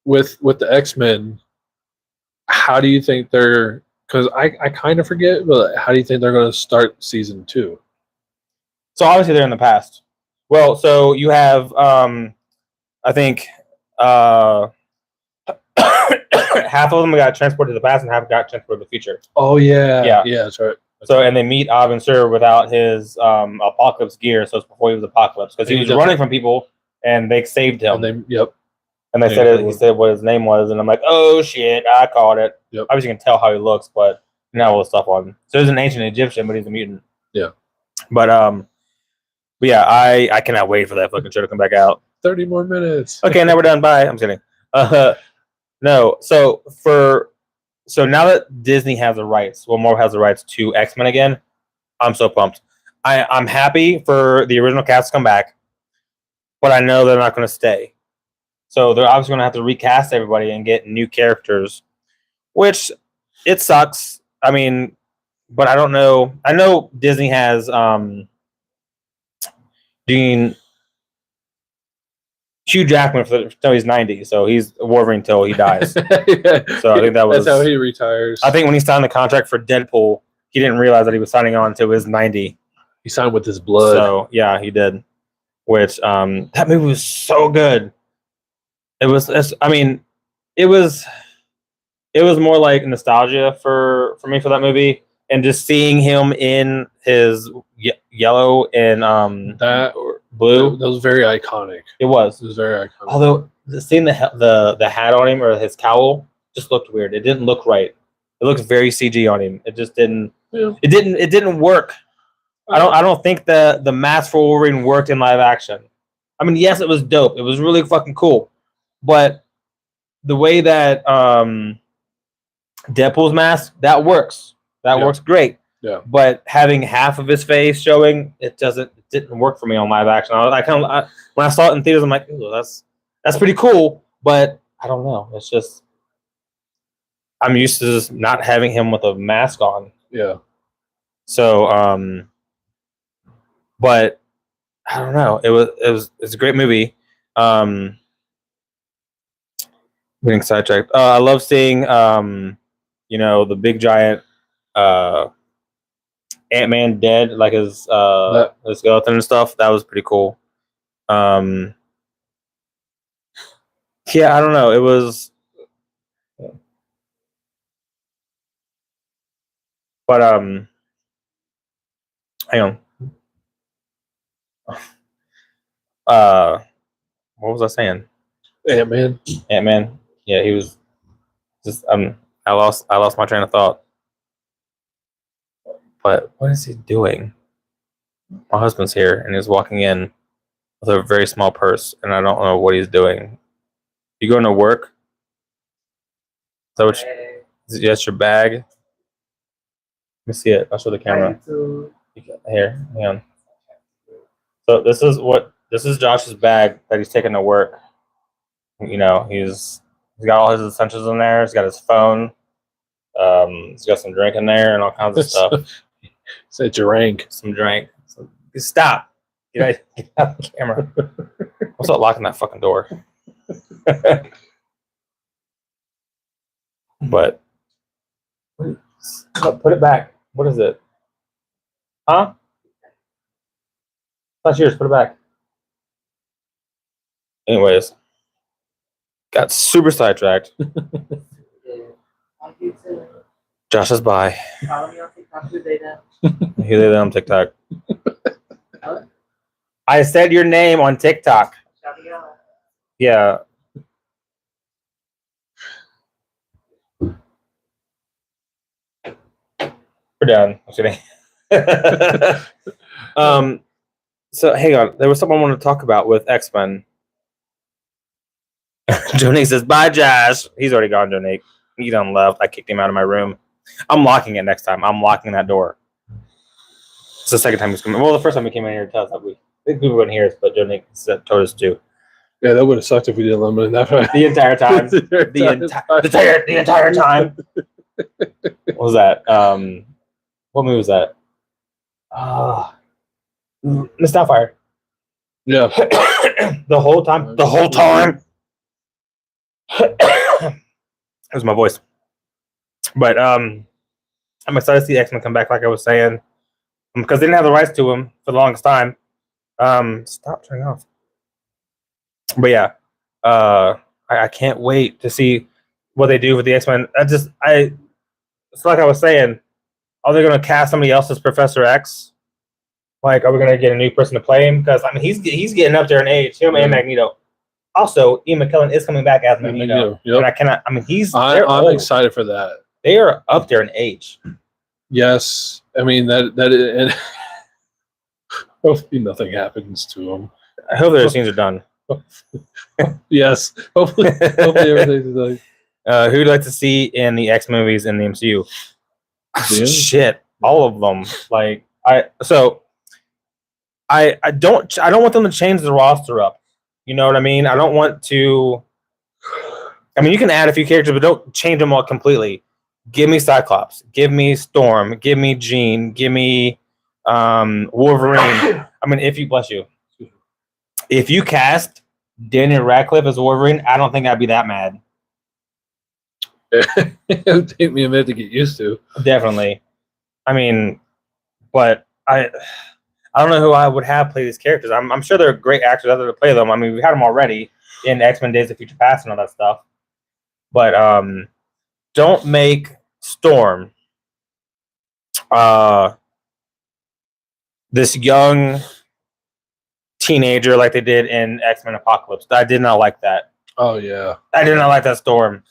With the X-Men, how do you think they're? Because I kind of forget, but how do you think they're going to start season 2? So obviously they're in the past. Well, so you have I think half of them got transported to the past and half got transported to the future. Oh yeah, that's right. So and they meet Abin Sur without his Apocalypse gear, so it's before he was Apocalypse because he was running from people and they saved him. And they he said what his name was, and I'm like, oh shit, I caught it. Yep. Obviously, you can tell how he looks, but not all the stuff on him. So he's an ancient Egyptian, but he's a mutant. Yeah. But yeah, I cannot wait for that fucking show to come back out. 30 more minutes. Okay, now we're done. Bye. I'm kidding. No. So now that Disney has the rights, Marvel has the rights to X-Men again, I'm so pumped. I'm happy for the original cast to come back, but I know they're not going to stay. So they're obviously going to have to recast everybody and get new characters, which it sucks. I mean, but I don't know. I know Disney has Hugh Jackman until he's 90, so he's Wolverine until he dies. So I think that's how he retires. I think when he signed the contract for Deadpool, he didn't realize that he was signing on until he was 90. He signed with his blood. So yeah, he did. Which that movie was so good. It was more like nostalgia for me for that movie, and just seeing him in his yellow and that blue. That was very iconic. It was very iconic. Although seeing the hat on him or his cowl just looked weird. It didn't look right. It looks very CG on him. It just didn't. Yeah. It didn't work. I don't think the mask for Wolverine worked in live action. I mean, yes, it was dope. It was really fucking cool. But the way that Deadpool's mask, that works. That works great. Yeah. But having half of his face showing, it didn't work for me on live action. When I saw it in theaters, I'm like, ooh, that's pretty cool. But I don't know. It's just I'm used to just not having him with a mask on. Yeah. So but I don't know. It's a great movie. Getting sidetracked. I love seeing the big giant Ant-Man dead, like his skeleton and stuff. That was pretty cool. Yeah, I don't know. It was, but hang on. What was I saying? Ant-Man. Ant-Man. Yeah, he was. Just I lost my train of thought. But what is he doing? My husband's here, and he's walking in with a very small purse, and I don't know what he's doing. You going to work? So yes, your bag. Let me see it. I'll show the camera. Here, hang on. So this is Josh's bag that he's taking to work. You know, he's got all his essentials in there. He's got his phone. He's got some drink in there and all kinds of stuff. Say drink. Some drink. So, stop. Get out of the camera. I'm still locking that fucking door. But put it back. What is it? Huh? That's yours. Put it back. Anyways, got super sidetracked. Josh is by. Follow me on TikTok. Who they them? Who they on TikTok? I said your name on TikTok. Yeah. We're done. I'm kidding. So hang on. There was something I wanted to talk about with X-Men. Jonique says, bye, Josh. He's already gone, Jonique. He done left. I kicked him out of my room. I'm locking it next time. I'm locking that door. It's the second time he's coming. Well, the first time he came in here to tell us that people wouldn't hear us, but Jonique told us to. Yeah, that would have sucked if we didn't limit that far. The entire time. the entire time. What was that? What movie was that? Miss Doubtfire. Yeah. The whole time. The whole time. That was my voice. But I'm excited to see X-Men come back, like I was saying, because they didn't have the rights to him for the longest time. Stop turning off. But yeah, I can't wait to see what they do with the X-Men. It's like I was saying, are they going to cast somebody else as Professor X? Like, are we going to get a new person to play him? Because I mean, he's getting up there in age. Him and Magneto. Also, Ian McKellen is coming back as Magneto. Yep. And I cannot. I mean, I'm excited for that. They are up there in age. Yes, I mean that and hopefully nothing happens to them. I hope their scenes are done. Yes, hopefully everything's done. Who would like to see in the X movies in the MCU? Shit, all of them. Like I don't want them to change the roster up. You know what I mean? I don't want to. I mean, you can add a few characters, but don't change them all completely. Give me Cyclops. Give me Storm. Give me Jean. Give me Wolverine. I mean, if you cast Daniel Radcliffe as Wolverine, I don't think I'd be that mad. It would take me a minute to get used to. Definitely. I mean, but I don't know who I would have play these characters. I'm sure there are great actors out there to play them. I mean, we had them already in X-Men Days of Future Past and all that stuff. But don't make Storm this young teenager like they did in X-Men Apocalypse. I did not like that. Oh, yeah. I did not like that Storm.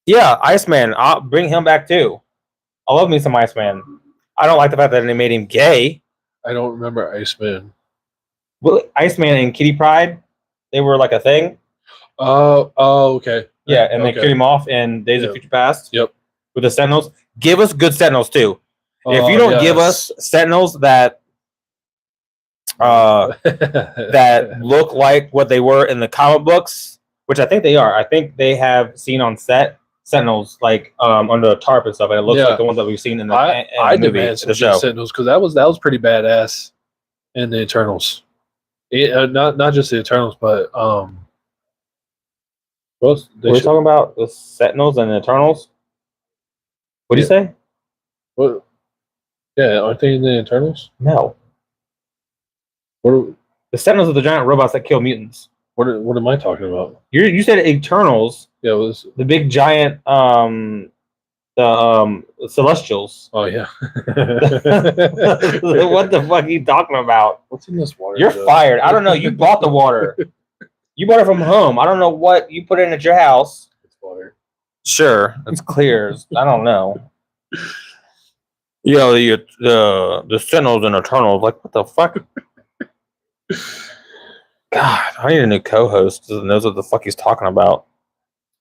Yeah, Iceman. I'll bring him back too. I love me some Iceman. I don't like the fact that they made him gay. I don't remember Iceman. Well, Iceman and Kitty Pryde, they were like a thing. Oh, okay. Yeah, and they killed him off in Days of Future Past. Yep. With the Sentinels. Give us good Sentinels too. If you don't give us Sentinels that that look like what they were in the comic books, which I think they are. I think they have seen on set Sentinels like under a tarp and stuff, and it looks like the ones that we've seen in the movie, the show. Sentinels, because that was pretty badass in the Eternals. Not just the Eternals, but we're talking about the Sentinels and the Eternals. What do you say? What? Yeah, aren't they in the Eternals? No. The Sentinels are the giant robots that kill mutants. What am I talking about? You said Eternals. Yeah, it was the big giant the Celestials. Oh yeah. What the fuck are you talking about? What's in this water? You're fired. I don't know. You bought the water. You bought it from home. I don't know what you put in at your house. It's water. Sure, it's clear. I don't know. You know, the Sentinels and Eternals. Like, what the fuck? God, I need a new co-host that knows what the fuck he's talking about.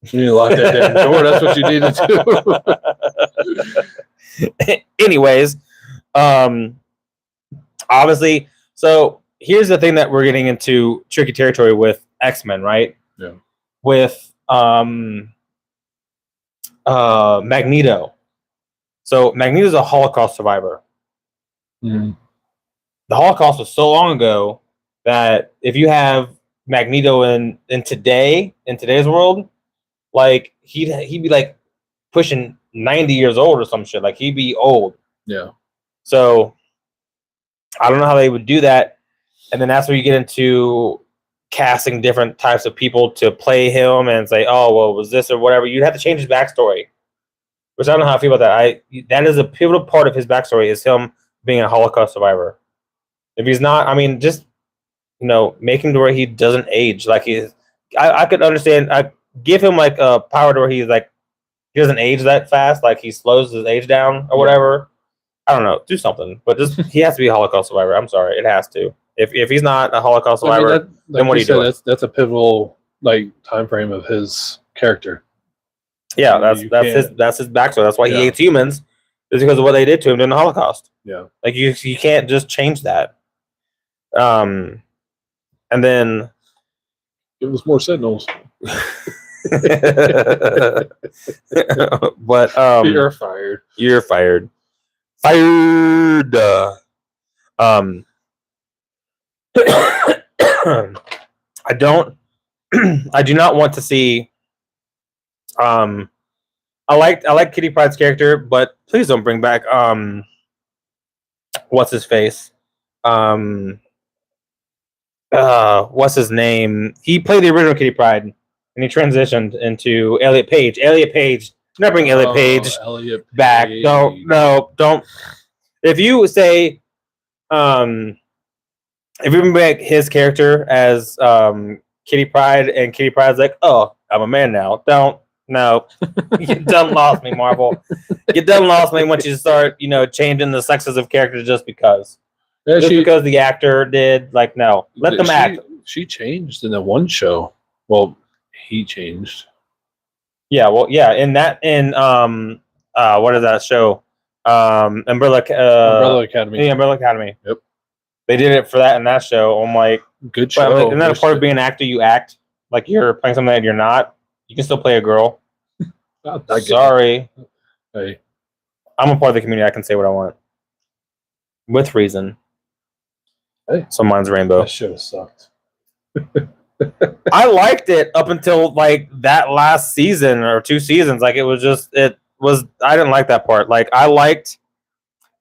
You need to lock that damn door. That's what you need to do. Anyways, obviously, so here's the thing that we're getting into tricky territory with X-Men, right? Yeah. With Magneto. So Magneto's a Holocaust survivor. Mm-hmm. The Holocaust was so long ago that if you have Magneto in today's world, like he'd be like pushing 90 years old or some shit. Like he'd be old. Yeah. So I don't know how they would do that. And then that's where you get into casting different types of people to play him and say, oh, well, was this or whatever. You'd have to change his backstory. Which I don't know how I feel about that. That is a pivotal part of his backstory is him being a Holocaust survivor. If he's not, I mean, just making to where he doesn't age. Like I could understand. I give him like a power to where he's like he doesn't age that fast. Like he slows his age down or whatever. I don't know. Do something, but just he has to be a Holocaust survivor. I'm sorry, it has to. If he's not a Holocaust survivor, then what do you do? That's a pivotal time frame of his character. Yeah, that's his backstory. That's why he hates humans. Is because of what they did to him during the Holocaust. Yeah, like you can't just change that. And then give us more Sentinels. But you're fired. You're fired. Fired. I do not want to see. I like Kitty Pryde's character, but please don't bring back what's his face? What's his name? He played the original Kitty Pryde, and he transitioned into Elliot Page. Elliot Page. Do not bring Elliot Page back. Don't. If you say, if you bring back his character as Kitty Pryde, and Kitty Pryde's like, oh, I'm a man now. Don't. No, you done lost me, Marvel. You done lost me once you start, changing the sexes of characters just because. Yeah, because the actor did. Like, no, let them act. She changed in the one show. Well, he changed. Yeah, well, yeah. What is that show? Umbrella Academy. Yeah, Umbrella Academy. Yep. They did it for that in that show. I'm like, good show. Like, isn't that a part of being an actor? You act like you're playing something that you're not. You can still play a girl. Sorry. Hey. I'm a part of the community. I can say what I want. With reason. Hey. So mine's rainbow. That show sucked. I liked it up until like that last season or 2 seasons. Like I didn't like that part. Like I liked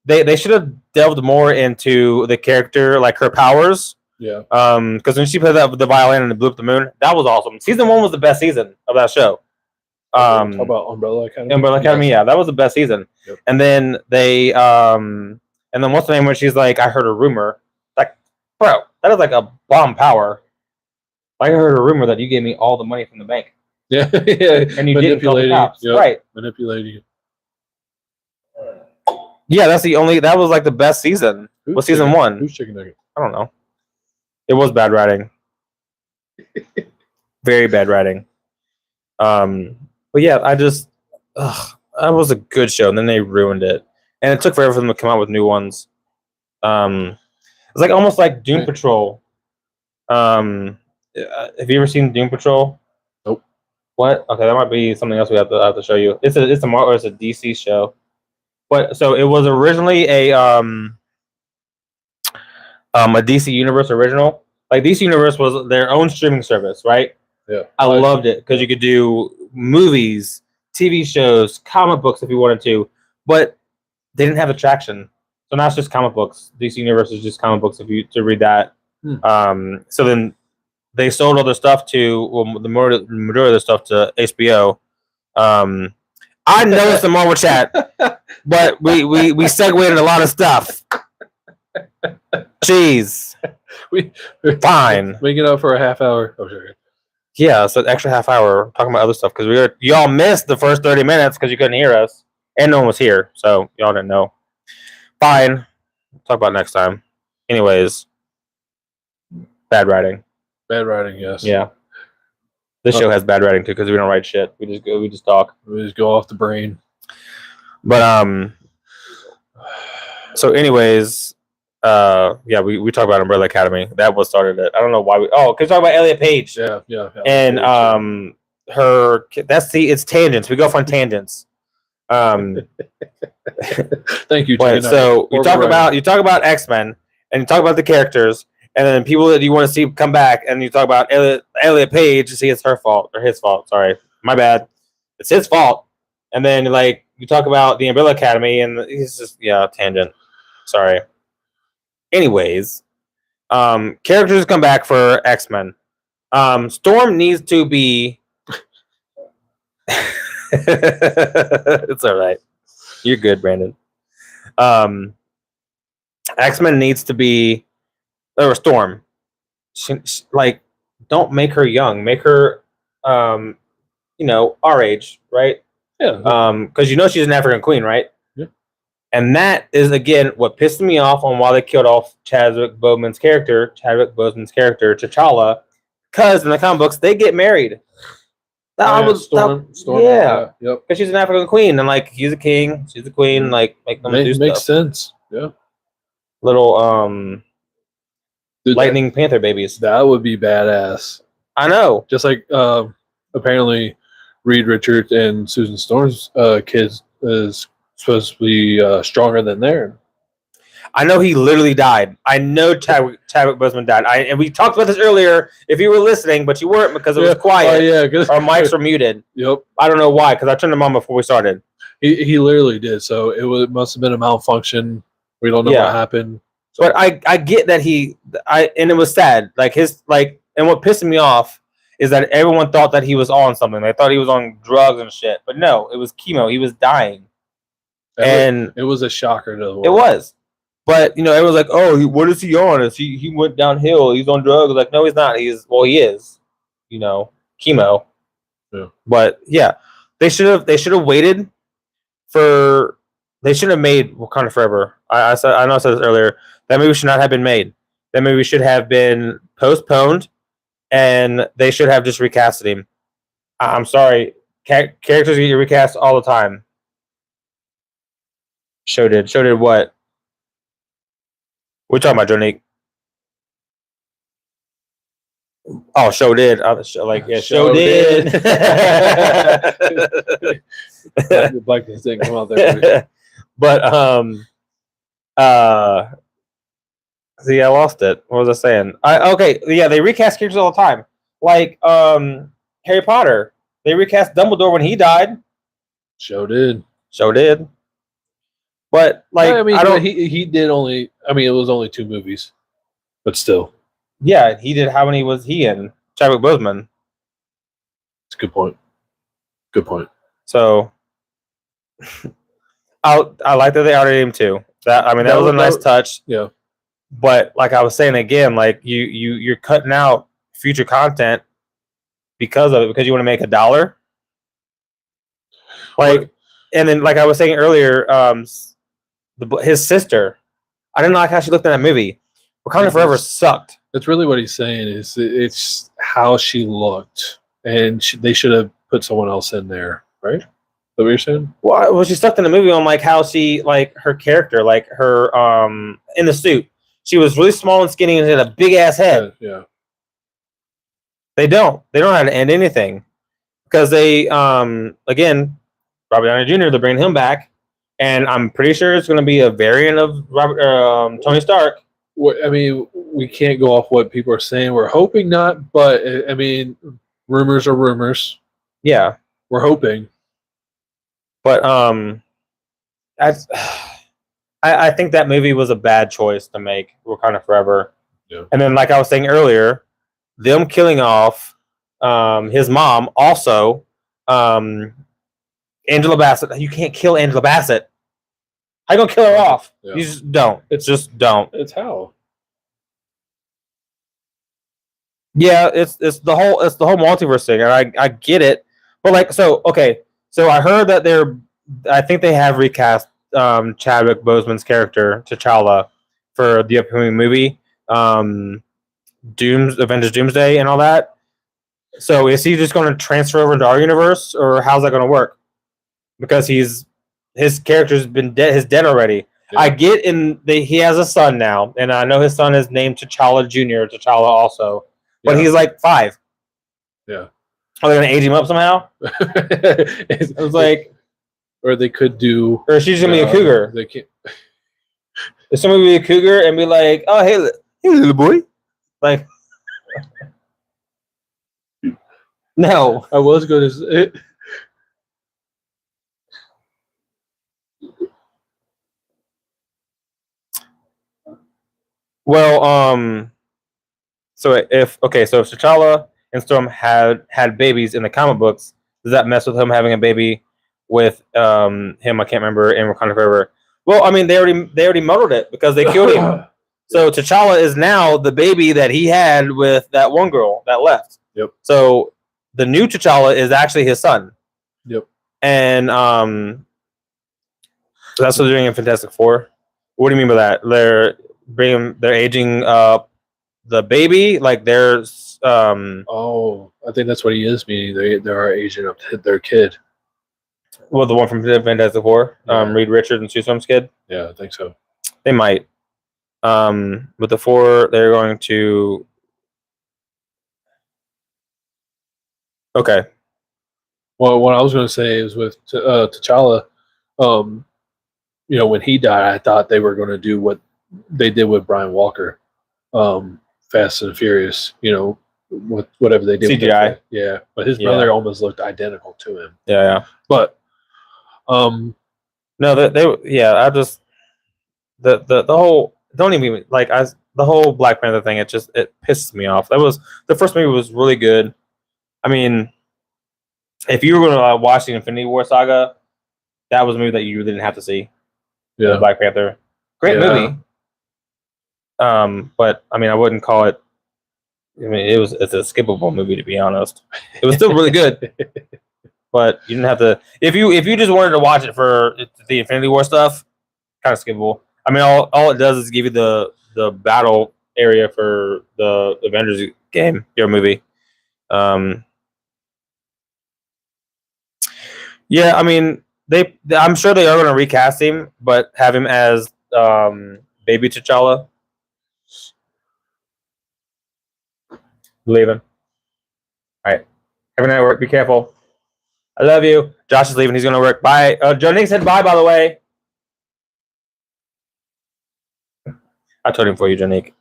they should have delved more into the character, like her powers. Yeah. Because when she played the violin and blew up the moon, that was awesome. Season 1 was the best season of that show. Talk about Umbrella Academy. Umbrella Academy, yeah, that was the best season. Yep. And then they, and then what's the name when she's like, I heard a rumor, like, bro, that is like a bomb power. I heard a rumor that you gave me all the money from the bank. Yeah, yeah, and you didn't tell the cops, right? Manipulating. Yeah, that was like the best season. Was season 1? Who's chicken nugget? I don't know. It was bad writing. Very bad writing. But yeah, that was a good show, and then they ruined it. And it took forever for them to come out with new ones. It's like almost like Doom Patrol. Have you ever seen Doom Patrol? Nope. What? Okay, that might be something else we have to show you. It's a DC show. But so it was originally a DC Universe original. Like DC Universe was their own streaming service, right? Yeah. I loved it because you could do movies, TV shows, comic books if you wanted to, but they didn't have attraction. So now it's just comic books. DC Universe is just comic books if you to read that. So then they sold all their stuff to the majority of the stuff to HBO. I know it's the Marvel chat, but we segued a lot of stuff. Jeez. We fine. We get up for a half hour. Oh, sure. Yeah, so an extra half hour talking about other stuff because y'all missed the first 30 minutes because you couldn't hear us and no one was here, so y'all didn't know. Fine, talk about it next time. Anyways, bad writing. Bad writing, yes. Yeah, this show has bad writing too because we don't write shit. We just talk. We just go off the brain. But so anyways, yeah, we talked about Umbrella Academy. That was started it. I don't know why because talk about Elliot Page. Yeah. And it's tangents. We go off on tangents. Thank you. So you talk about X-Men and you talk about the characters and then people that you want to see come back and you talk about Elliot Page. You see, it's her fault or his fault. Sorry, my bad. It's his fault. And then like you talk about the Umbrella Academy and he's just tangent. Sorry. Anyways, characters come back for X-Men. Storm needs to be. It's all right. You're good, Brandon. X-Men needs to be or Storm. Like, don't make her young. Make her, our age, right? Yeah. Because she's an African queen, right? Yeah. And that is again what pissed me off on why they killed off Chadwick Boseman's character, T'Challa, because in the comic books they get married. Storm. Yeah. Yep. Because she's an African queen, and like he's a king, she's a queen. Like make them do stuff. Makes sense. Yeah. Little Dude, lightning panther babies. That would be badass. I know. Just like apparently Reed Richards and Susan Storm's kids is supposed to be stronger than theirs. I know he literally died. I know Chadwick Boseman died. And we talked about this earlier. If you were listening, but you weren't because it was quiet. Our mics were muted. Yep. I don't know why because I turned them on before we started. He literally did. So it must have been a malfunction. We don't know what happened. But I get that and it was sad. And what pissed me off is that everyone thought that he was on something. They thought he was on drugs and shit. But no, it was chemo. He was dying. And it was a shocker to the world. It was. But, everyone's like, oh, what is he on? He went downhill. He's on drugs. Like, no, he's not. He is. Chemo. Yeah. But, yeah. They should have waited they should have made Wakanda Forever. I know I said this earlier. That movie should not have been made. That movie should have been postponed, and they should have just recasted him. I'm sorry. Characters get recast all the time. Show did what? We're talking about Jonique. Oh, show did. Show did. The blackness didn't come out there. But see, I lost it. What was I saying? They recast characters all the time. Like Harry Potter. They recast Dumbledore when he died. Show did. But he did only. I mean, it was only 2 movies, but still. Yeah, he did. How many was he in? Chadwick Boseman. It's a good point. Good point. So, I like that they honored him too. That was a nice touch. Yeah. But like I was saying again, like you're cutting out future content because of it because you want to make $1. Like, and then like I was saying earlier, his sister. I didn't like how she looked in that movie. Wakanda Forever sucked. That's really what he's saying. It's how she looked, and they should have put someone else in there, right? Is that what you're saying? Well, she stuck in the movie on like how she like her character, like her in the suit. She was really small and skinny and had a big ass head. Yeah. They don't know how to end anything because they again, Robert Downey Jr. They're bringing him back, and I'm pretty sure it's going to be a variant of Tony Stark. I mean, we can't go off what people are saying. We're hoping not, but I mean, rumors are rumors. Yeah, we're hoping. But I think that movie was a bad choice to make Wakanda Forever. Yeah. And then, like I was saying earlier, them killing off his mom, also Angela Bassett. You can't kill Angela Bassett. How you gonna kill her off? Yeah. You just don't. It's just don't. It's how. Yeah, it's the whole multiverse thing, and I get it, but like so okay, so I heard that I think they have recast Chadwick Boseman's character T'Challa for the upcoming movie, Avengers Doomsday and all that. So is he just going to transfer over into our universe, or how's that going to work? Because his character's been dead, his dead already. Yeah. I get he has a son now, and I know his son is named T'Challa Junior, T'Challa also, but he's like 5. Yeah. Are they going to age him up somehow? It was like, or they could do, or she's going to be a cougar. They can't. Is somebody be a cougar and be like, oh hey little boy, like. No, I was going to say. Well, so if T'Challa and Storm had babies in the comic books, does that mess with him having a baby with him? I can't remember in Wakanda Forever. Well, I mean they already muddled it because they killed him. So T'Challa is now the baby that he had with that one girl that left. Yep. So the new T'Challa is actually his son. Yep. And that's what they're doing in Fantastic Four. What do you mean by that? They're aging the baby, like there's oh, I think that's what he is meaning. They are aging up their kid. Well, the one from Fantastic Four, Reed Richards and Sue Storm's kid. Yeah, I think so. They might. With the 4, they're going to. Okay. Well, what I was going to say is with T'Challa, when he died, I thought they were going to do what they did with Brian Walker, Fast and Furious. With whatever they did. CGI. Yeah, but his brother almost looked identical to him. Yeah. But, no, I just the whole. Don't even like the whole Black Panther thing. It pisses me off. That was the first movie was really good. I mean, if you were going to watch the Infinity War saga, that was a movie that you really didn't have to see. Yeah, Black Panther, great movie. But I mean, I wouldn't call it. I mean, it's a skippable movie to be honest. It was still really good, but you didn't have to. If you just wanted to watch it for the Infinity War stuff, kind of skippable. I mean, all it does is give you the battle area for the Avengers game, your movie. Yeah, I mean, I'm sure they are going to recast him, but have him as baby T'Challa. Leaving. All right. Have a night at work. Be careful. I love you. Josh is leaving. He's going to work. Bye. Joe Nick said bye, by the way. I told him for you, Janique.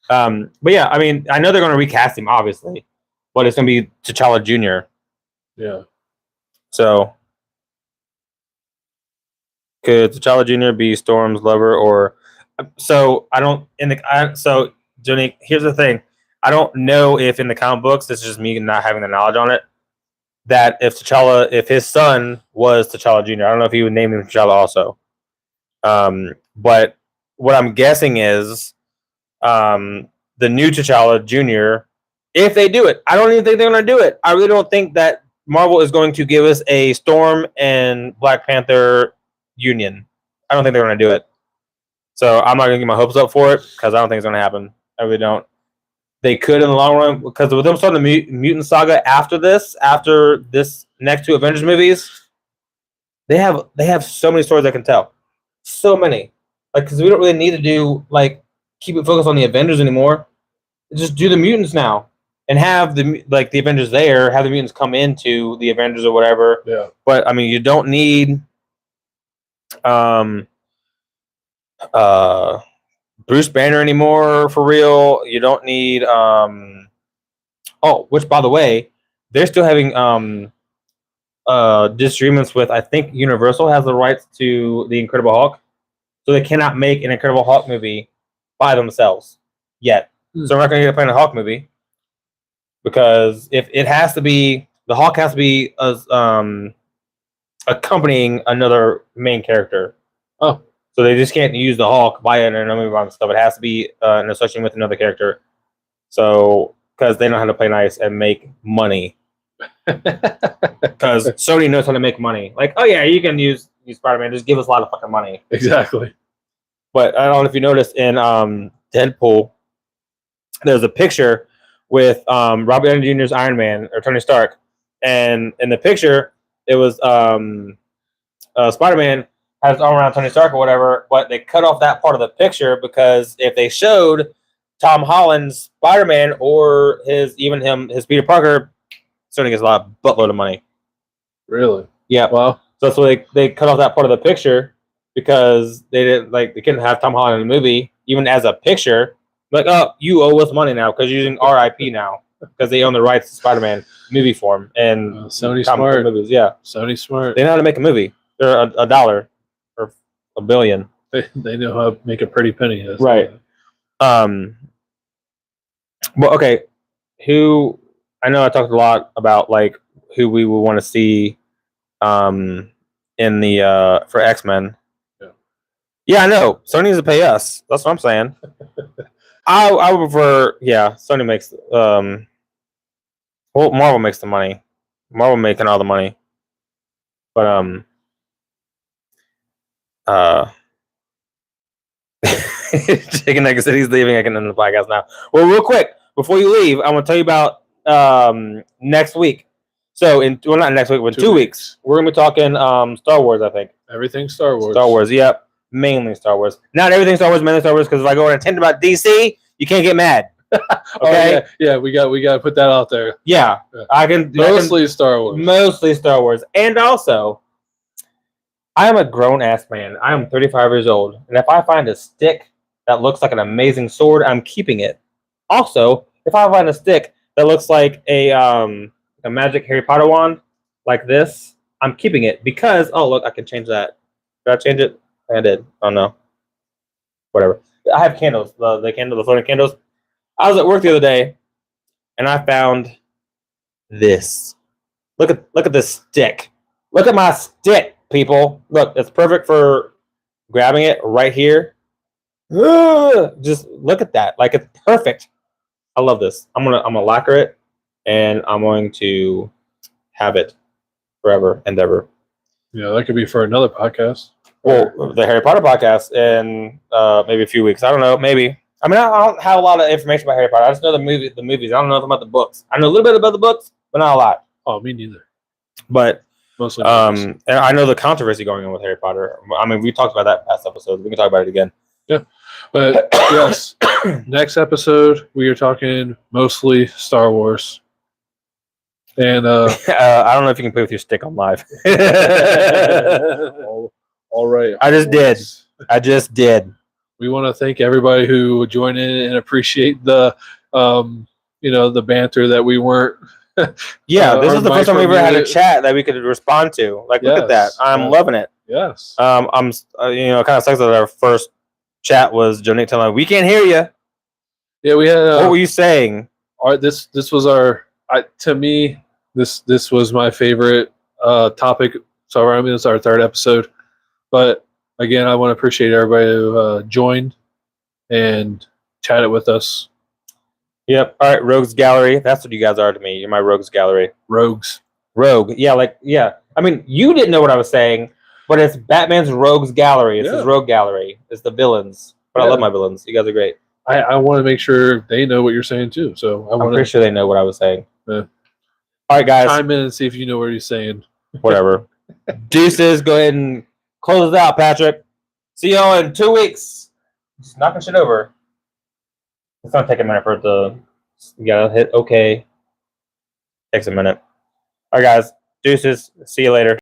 But yeah, I mean, I know they're going to recast him, obviously, but it's going to be T'Challa Jr. Yeah. So, could T'Challa Jr. be Storm's lover, or so? I don't so Janique. Here's the thing: I don't know if in the comic books, this is just me not having the knowledge on it. That if his son was T'Challa Jr., I don't know if he would name him T'Challa also. But what I'm guessing is the new T'Challa Jr., if they do it, I don't even think they're going to do it. I really don't think that Marvel is going to give us a Storm and Black Panther union. I don't think they're going to do it. So I'm not going to get my hopes up for it because I don't think it's going to happen. I really don't. They could in the long run because with them starting the mutant saga after this next 2 Avengers movies, they have so many stories I can tell. So many. Like, because we don't really need to do, like, keep it focused on the Avengers anymore. Just do the mutants now. And have the Avengers there, have the mutants come into the Avengers or whatever. Yeah. But, I mean, you don't need Bruce Banner anymore, for real. You don't need, which, by the way, they're still having disagreements with, I think Universal has the rights to the Incredible Hulk. So they cannot make an Incredible Hulk movie by themselves yet. So we're not going to get a Planet Hulk movie because if it has to be, the Hulk has to be accompanying another main character. Oh, so they just can't use the Hulk by it and movie by stuff. It has to be an association with another character. So because they know how to play nice and make money. Because Sony knows how to make money. Like, oh yeah, you can use Spider-Man. Just give us a lot of fucking money. Exactly. But I don't know if you noticed in Deadpool, there's a picture with Robert Downey Jr.'s Iron Man or Tony Stark, and in the picture it was Spider-Man has his arm around Tony Stark or whatever, but they cut off that part of the picture because if they showed Tom Holland's Spider-Man or his Peter Parker, Sony gets a buttload of money. Really? Yeah. Wow. So that's why they cut off that part of the picture because they couldn't have Tom Holland in the movie even as a picture. Like, oh, you owe us money now because you're using RIP now because they own the rights to Spider-Man movie form and Sony smart movies. Yeah, Sony smart. They know how to make a movie. They're a dollar or $1 billion. They know how to make a pretty penny. Right. Well, okay. Who I know I talked a lot about like who we would want to see in the for X-Men. Yeah, I know. Sony needs to pay us. That's what I'm saying. I would prefer, Sony makes Marvel makes the money. Marvel making all the money. But Chicken Nugget said he's leaving. I can end the podcast now. Well, real quick, before you leave, I want to tell you about next week. So not next week, but 2 weeks. We're gonna be talking Star Wars, I think. Everything Star Wars. Star Wars, yep. Mainly Star Wars. Not everything Star Wars, mainly Star Wars, because if I go on a tangent about DC, you can't get mad. Okay? Yeah, we got to put that out there. Yeah. Mostly Star Wars. Mostly Star Wars. And also, I am a grown-ass man. I am 35 years old. And if I find a stick that looks like an amazing sword, I'm keeping it. Also, if I find a stick that looks like a magic Harry Potter wand, like this, I'm keeping it. Because, oh, look, I can change that. Did I change it? I did. Oh, no. Whatever. I have candles. The floating candles. I was at work the other day, and I found this. Look at this stick. Look at my stick, people. Look, it's perfect for grabbing it right here. Just look at that. Like, it's perfect. I love this. I'm gonna lacquer it, and I'm going to have it forever and ever. Yeah, that could be for another podcast. Well, the Harry Potter podcast in maybe a few weeks. I don't know. Maybe. I mean, I don't have a lot of information about Harry Potter. I just know the movies. I don't know nothing about the books. I know a little bit about the books, but not a lot. Oh, me neither. But mostly. And I know the controversy going on with Harry Potter. I mean, we talked about that past episode. We can talk about it again. Yeah. But yes, next episode we are talking mostly Star Wars. And I don't know if you can play with your stick on live. All right. I just did. We want to thank everybody who joined in and appreciate the the banter that we weren't. Yeah, this is the first time we ever had a chat that we could respond to. Like, look at that. I'm loving it. Yes. I'm kind of sucks that our first chat was Jonate telling me, we can't hear you. Yeah, we had. What were you saying? This was our. To me, this was my favorite topic. So I mean, it's our third episode, but again, I want to appreciate everybody who joined and chatted with us. Yep. All right, Rogues Gallery. That's what you guys are to me. You're my Rogues Gallery. Rogues. Rogue. Yeah. I mean, you didn't know what I was saying, but it's Batman's Rogues Gallery. It's his Rogue Gallery. It's the villains. But I love my villains. You guys are great. I want to make sure they know what you're saying too. So I'm pretty sure they know what I was saying. Yeah. All right, guys. Chime in and see if you know what he's saying. Whatever. Deuces. Go ahead and close it out, Patrick. See y'all in 2 weeks. Just knocking shit over. It's gonna take a minute for it to. You gotta hit OK. Takes a minute. All right, guys. Deuces. See you later.